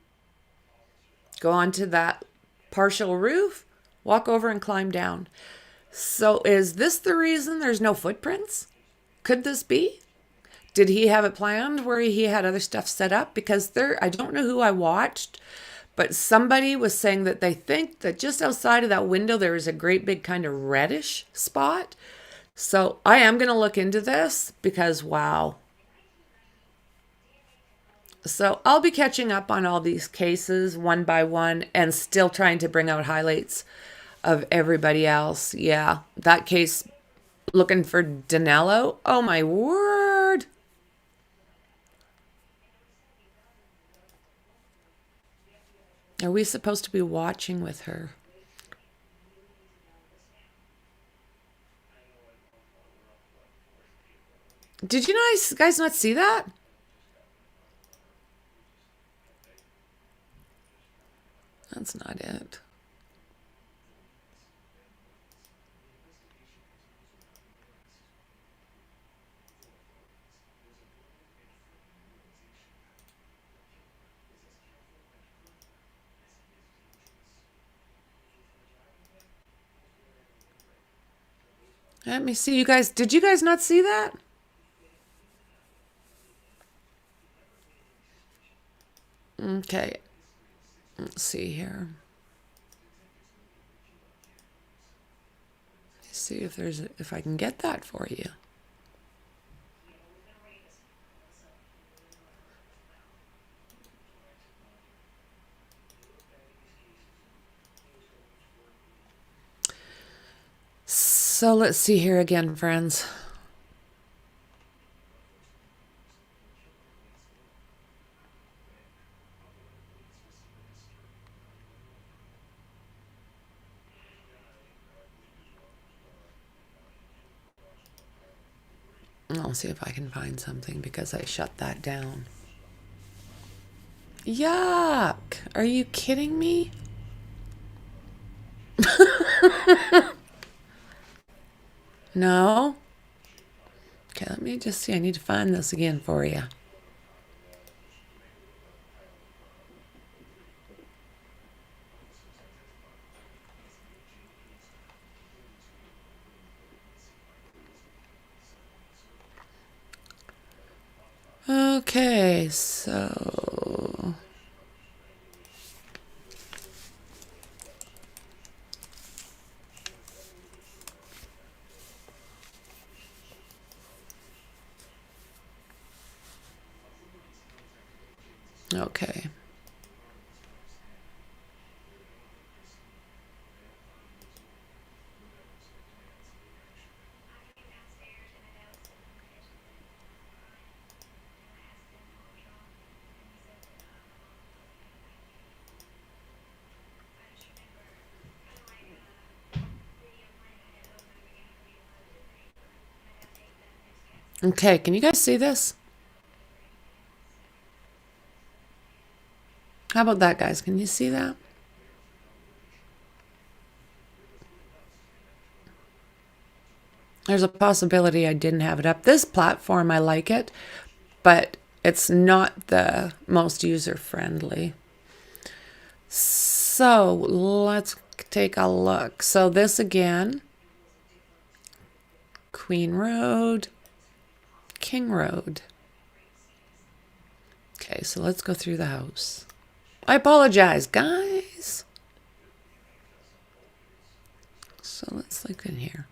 go onto that partial roof, walk over and climb down. So is this the reason there's no footprints? Could this be? Did he have it planned where he had other stuff set up? Because I don't know who I watched, but somebody was saying that they think that just outside of that window there is a great big kind of reddish spot. So I am going to look into this, because wow. So I'll be catching up on all these cases one by one and still trying to bring out highlights of everybody else. Yeah, that case, looking for Danilo. Oh my word. Are we supposed to be watching with her? Did you guys not see that? That's not it. Let me see, you guys. Did you guys not see that? Okay. Let's see here. Let's see if I can get that for you. So let's see here again, friends. I'll see if I can find something, because I shut that down. Yuck! Are you kidding me? No? Okay, let me just see. I need to find this again for you. Okay, so... Okay. Okay, can you guys see this? How about that, guys? Can you see that? There's a possibility I didn't have it up. This platform, I like it, but it's not the most user-friendly. So let's take a look. So this again, Queen Road, King Road. Okay, so let's go through the house. I apologize, guys. So let's look in here.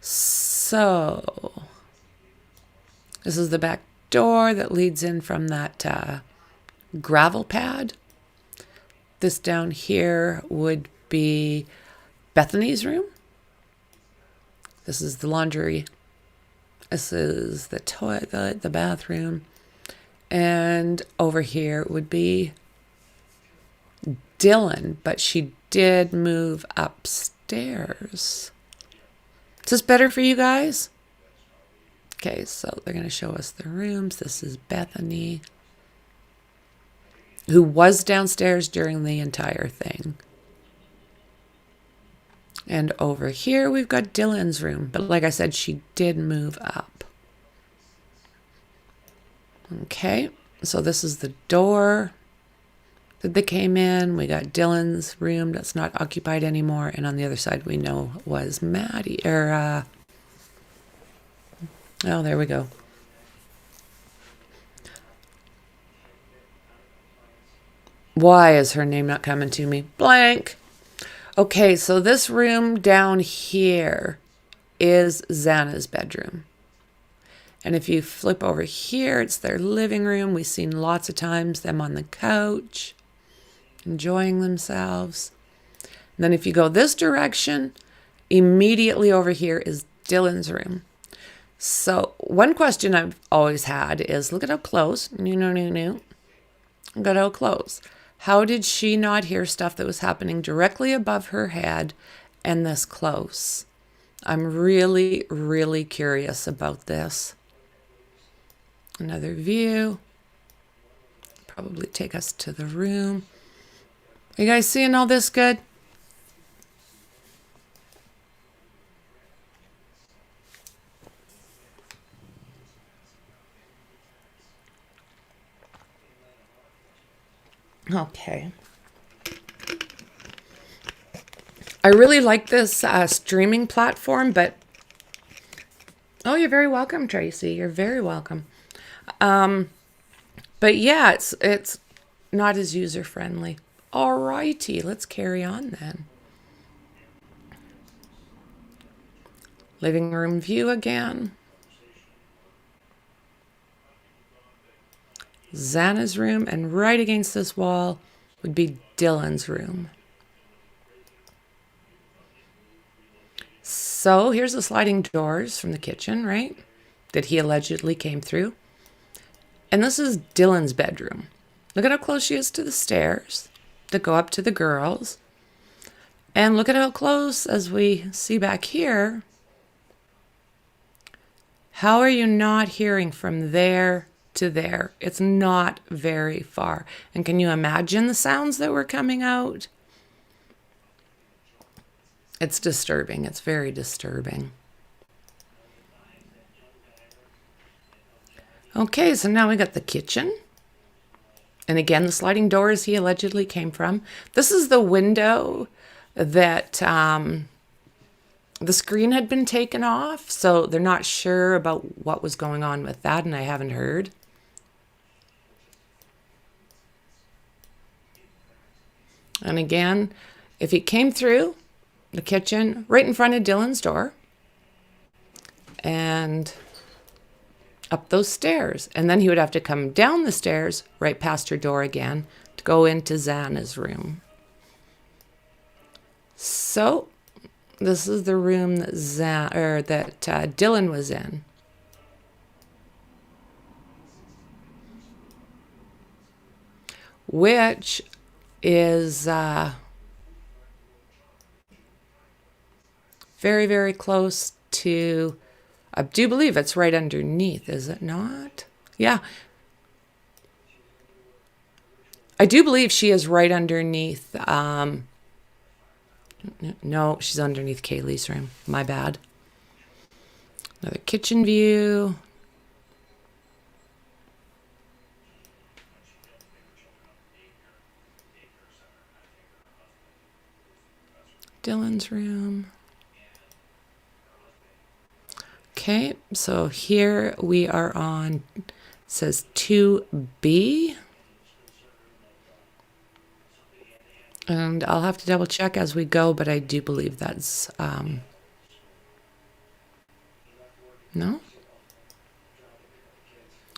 So this is the back door that leads in from that gravel pad. This down here would be Bethany's room. This is the laundry. This is the toilet, the bathroom. And over here would be Dylan, but she did move upstairs. Is this better for you guys? Okay, so they're going to show us the rooms. This is Bethany, who was downstairs during the entire thing. And over here, we've got Dylan's room. But like I said, she did move up. Okay, so this is the door that they came in. We got Dylan's room that's not occupied anymore. And on the other side, we know was Maddi. Oh, there we go. Why is her name not coming to me? Blank. Okay, so this room down here is Xana's bedroom. And if you flip over here, it's their living room. We've seen lots of times them on the couch, enjoying themselves. And then if you go this direction, immediately over here is Dylan's room. So one question I've always had is, look at how close. Look at how close. How did she not hear stuff that was happening directly above her head and this close? I'm really, really curious about this. Another view. Probably take us to the room. Are you guys seeing all this good? Okay. I really like this streaming platform, but... Oh, you're very welcome, Tracy. You're very welcome. But yeah, it's not as user-friendly. Alrighty, let's carry on then. Living room view again. Xana's room, and right against this wall would be Dylan's room. So here's the sliding doors from the kitchen, right? That he allegedly came through. And this is Dylan's bedroom. Look at how close she is to the stairs that go up to the girls. And look at how close, as we see back here. How are you not hearing from there to there? It's not very far. And can you imagine the sounds that were coming out? It's disturbing. It's very disturbing. Okay, so now we got the kitchen. And again, the sliding doors he allegedly came from. This is the window that the screen had been taken off. So they're not sure about what was going on with that, and I haven't heard. And again, if he came through the kitchen right in front of Dylan's door and up those stairs, and then he would have to come down the stairs right past her door again to go into Xana's room. So this is the room that Dylan was in. Which is very, very close to, I do believe it's right underneath, is it not? Yeah. I do believe she is right underneath, no, she's underneath Kaylee's room. My bad. Another kitchen view. Dylan's room. Okay, so here we are on, it says 2B. And I'll have to double check as we go, but I do believe that's, no?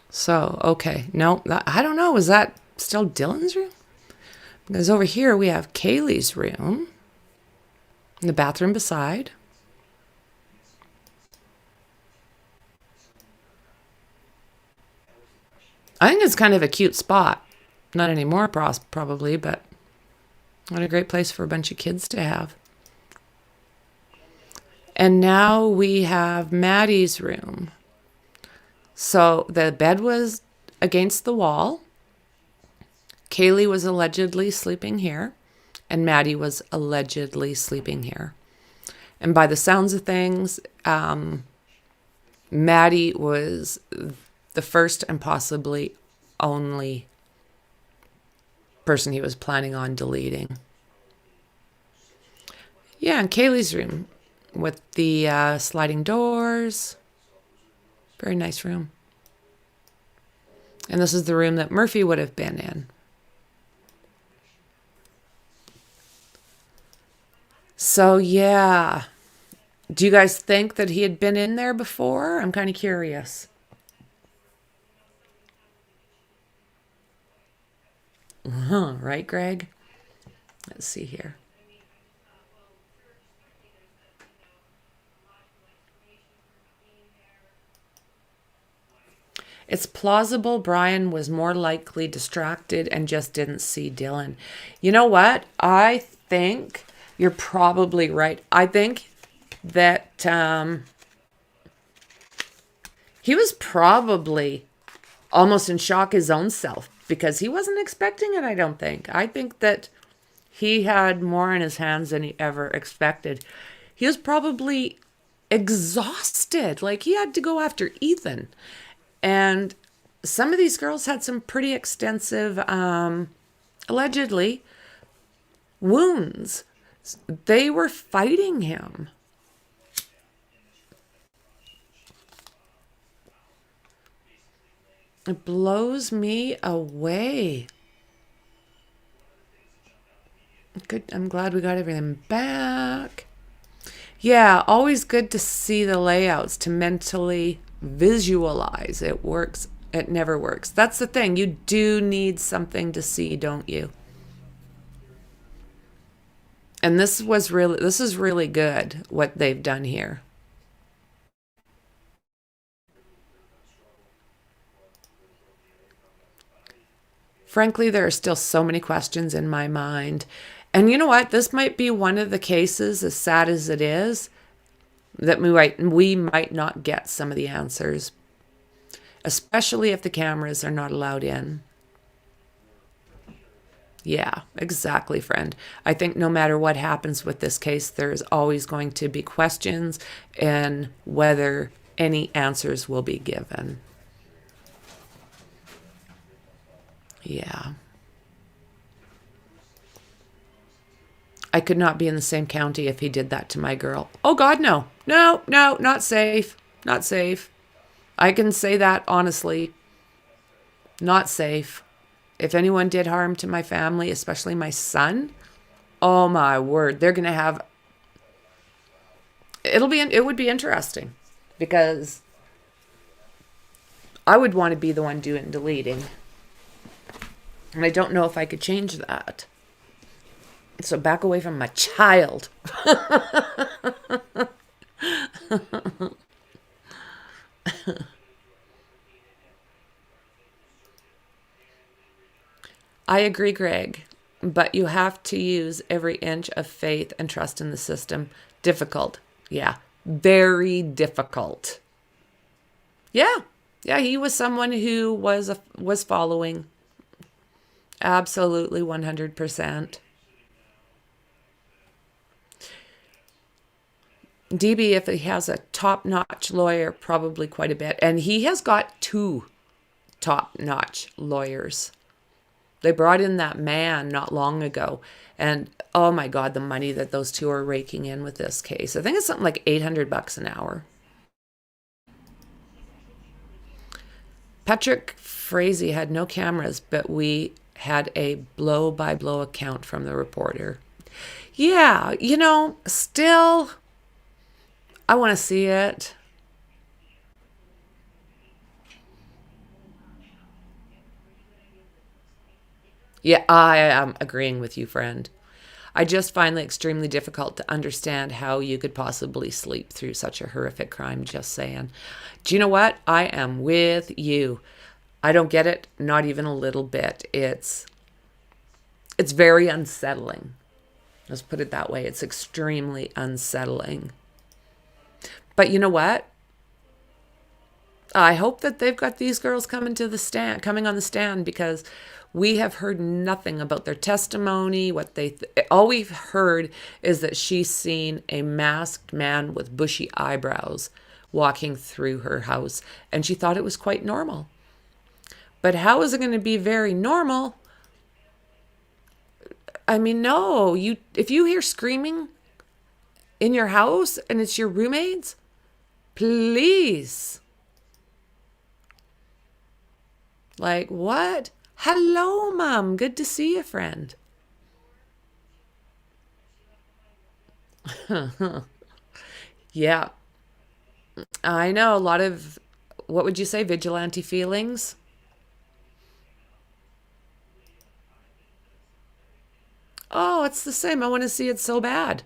So, okay, no, I don't know, is that still Dylan's room? Because over here we have Kaylee's room, and the bathroom beside. I think it's kind of a cute spot. Not anymore, probably, but what a great place for a bunch of kids to have. And now we have Maddie's room. So the bed was against the wall. Kaylee was allegedly sleeping here, and Maddi was allegedly sleeping here. And by the sounds of things, Maddi was the first and possibly only person he was planning on deleting. Yeah, and Kaylee's room with the sliding doors. Very nice room. And this is the room that Murphy would have been in. So, yeah. Do you guys think that he had been in there before? I'm kind of curious. Right, Greg? Let's see here. It's plausible Brian was more likely distracted and just didn't see Dylan. You know what? I think you're probably right. I think that he was probably almost in shock his own self because he wasn't expecting it, I don't think. I think that he had more in his hands than he ever expected. He was probably exhausted. Like, he had to go after Ethan. And some of these girls had some pretty extensive, allegedly, wounds. They were fighting him. It blows me away. Good. I'm glad we got everything back. Yeah, always good to see the layouts, to mentally visualize. It works. It never works. That's the thing. You do need something to see, don't you? And this is really good what they've done here. Frankly, there are still so many questions in my mind. And you know what? This might be one of the cases, as sad as it is, that we might not get some of the answers, especially if the cameras are not allowed in. Yeah, exactly, friend. I think no matter what happens with this case, there's always going to be questions and whether any answers will be given. Yeah. I could not be in the same county if he did that to my girl. Oh, God, no. No, no, not safe. Not safe. I can say that honestly. Not safe. If anyone did harm to my family, especially my son, oh my word, they're going to have it would be interesting because I would want to be the one doing deleting. And I don't know if I could change that. So back away from my child. I agree, Greg, but you have to use every inch of faith and trust in the system. Difficult. Yeah, very difficult. Yeah. Yeah, he was someone who was following. Absolutely 100%. DB, if he has a top-notch lawyer, probably quite a bit. And he has got 2 top-notch lawyers. They brought in that man not long ago. And oh my God, the money that those 2 are raking in with this case. I think it's something like $800 an hour. Patrick Frazee had no cameras, but we had a blow-by-blow account from the reporter. Yeah, still, I want to see it. Yeah, I am agreeing with you, friend. I just find it extremely difficult to understand how you could possibly sleep through such a horrific crime, just saying. Do you know what? I am with you. I don't get it, not even a little bit. It's very unsettling. Let's put it that way. It's extremely unsettling. But you know what? I hope that they've got these girls coming on the stand, because we have heard nothing about their testimony. All we've heard is that she's seen a masked man with bushy eyebrows walking through her house, and she thought it was quite normal. But how is it going to be very normal? I mean, no. If you hear screaming in your house and it's your roommates, please. Like, what? Hello, Mom. Good to see you, friend. Yeah. I know a lot of, what would you say, vigilante feelings? Oh, it's the same. I want to see it so bad.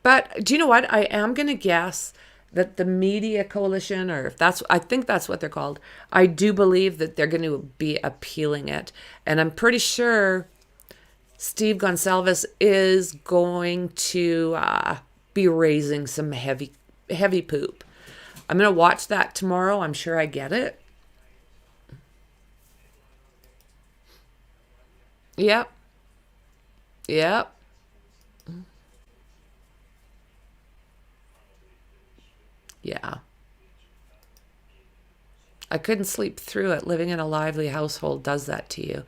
But do you know what? I am going to guess that the media coalition, or I think that's what they're called, I do believe that they're going to be appealing it. And I'm pretty sure Steve Goncalves is going to be raising some heavy poop. I'm going to watch that tomorrow. I'm sure I get it. Yep. Yep. Yeah. I couldn't sleep through it. Living in a lively household does that to you.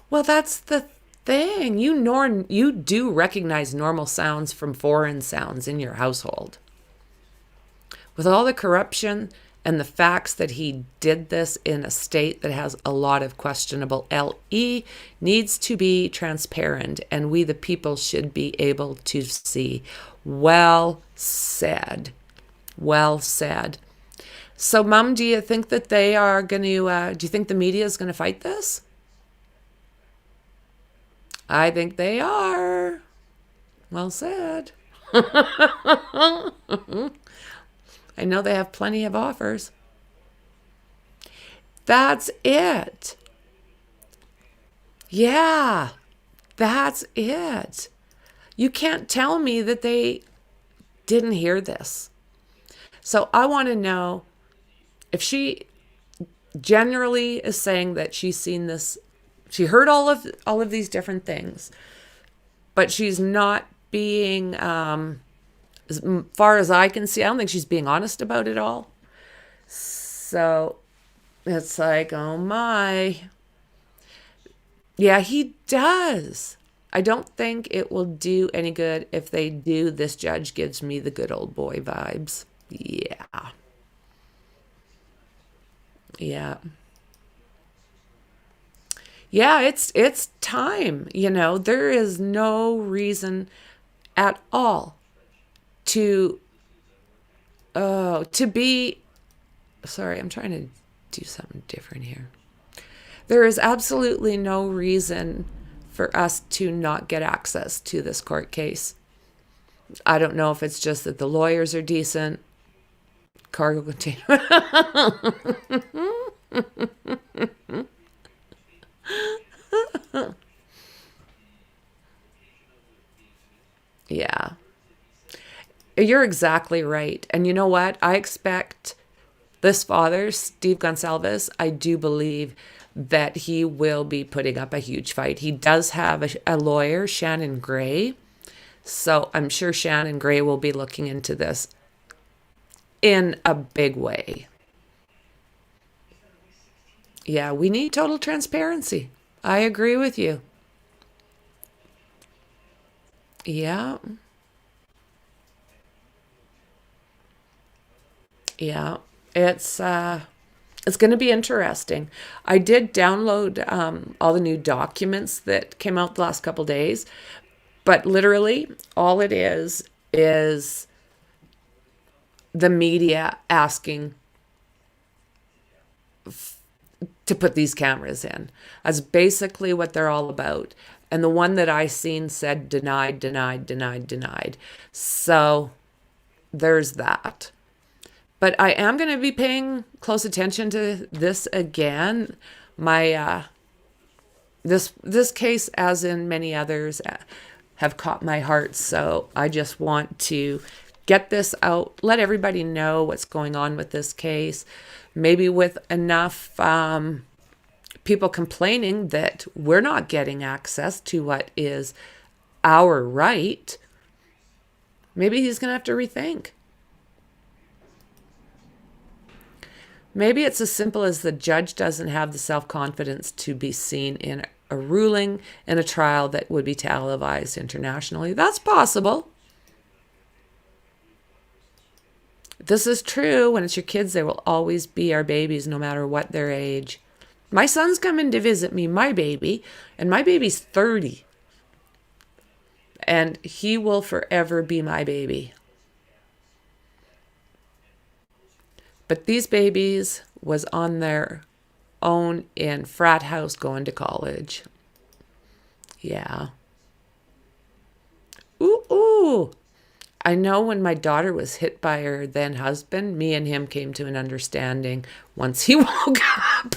Well, that's the thing. You do recognize normal sounds from foreign sounds in your household. With all the corruption and the facts that he did this in a state that has a lot of questionable LE, needs to be transparent, and we the people should be able to see. Well said. Well said. So, Mom, do you think that they are going to, do you think the media is going to fight this? I think they are. Well said. I know they have plenty of offers. That's it. Yeah, that's it. You can't tell me that they didn't hear this. So I want to know if she generally is saying that she's seen this She heard all of these different things, but she's not being, as far as I can see, I don't think she's being honest about it all. So it's like, oh my. Yeah, he does. I don't think it will do any good if they do. This judge gives me the good old boy vibes. Yeah. Yeah. Yeah, it's time. There is no reason at all to to be sorry, I'm trying to do something different here. There is absolutely no reason for us to not get access to this court case. I don't know if it's just that the lawyers are decent. Cargo container. Yeah. You're exactly right. And you know what? I expect this father, Steve Goncalves, I do believe that he will be putting up a huge fight. He does have a lawyer, Shannon Gray. So I'm sure Shannon Gray will be looking into this in a big way. Yeah, we need total transparency. I agree with you. Yeah. Yeah. It's going to be interesting. I did download all the new documents that came out the last couple days, but literally all it is the media asking to put these cameras in. That's basically what they're all about. And the one that I seen said denied, denied, denied, denied. So there's that. But I am going to be paying close attention to this again. My this case, as in many others, have caught my heart. So I just want to get this out, let everybody know what's going on with this case. Maybe with enough people complaining that we're not getting access to what is our right, maybe he's going to have to rethink. Maybe it's as simple as the judge doesn't have the self-confidence to be seen in a ruling in a trial that would be televised internationally. That's possible. This is true. When it's your kids, they will always be our babies, no matter what their age. My son's coming to visit me, my baby, and my baby's 30. And he will forever be my baby. But these babies was on their own in frat house going to college. Yeah. Ooh. I know when my daughter was hit by her then husband, me and him came to an understanding once he woke up.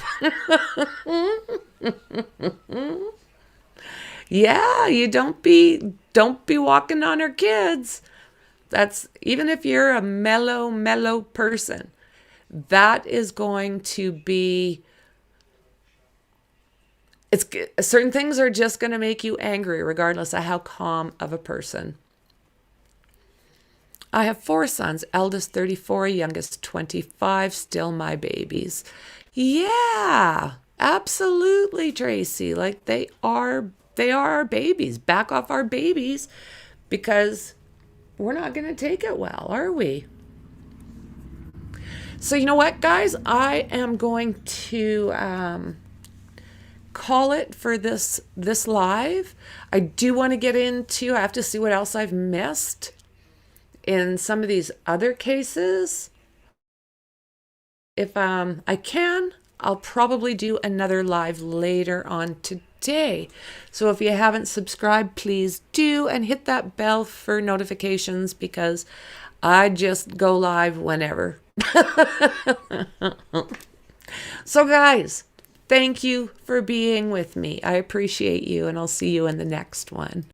Yeah, you don't be walking on her kids. That's, even if you're a mellow person, that is going to be, certain things are just going to make you angry regardless of how calm of a person. I have 4 sons, eldest 34, youngest 25, still my babies. Yeah, absolutely, Tracy. Like they are our babies. Back off our babies, because we're not going to take it well, are we? So you know what, guys? I am going to call it for this live. I do want to get into, I have to see what else I've missed in some of these other cases. If I can, I'll probably do another live later on today. So if you haven't subscribed, please do, and hit that bell for notifications, because I just go live whenever. So guys, thank you for being with me. I appreciate you, and I'll see you in the next one.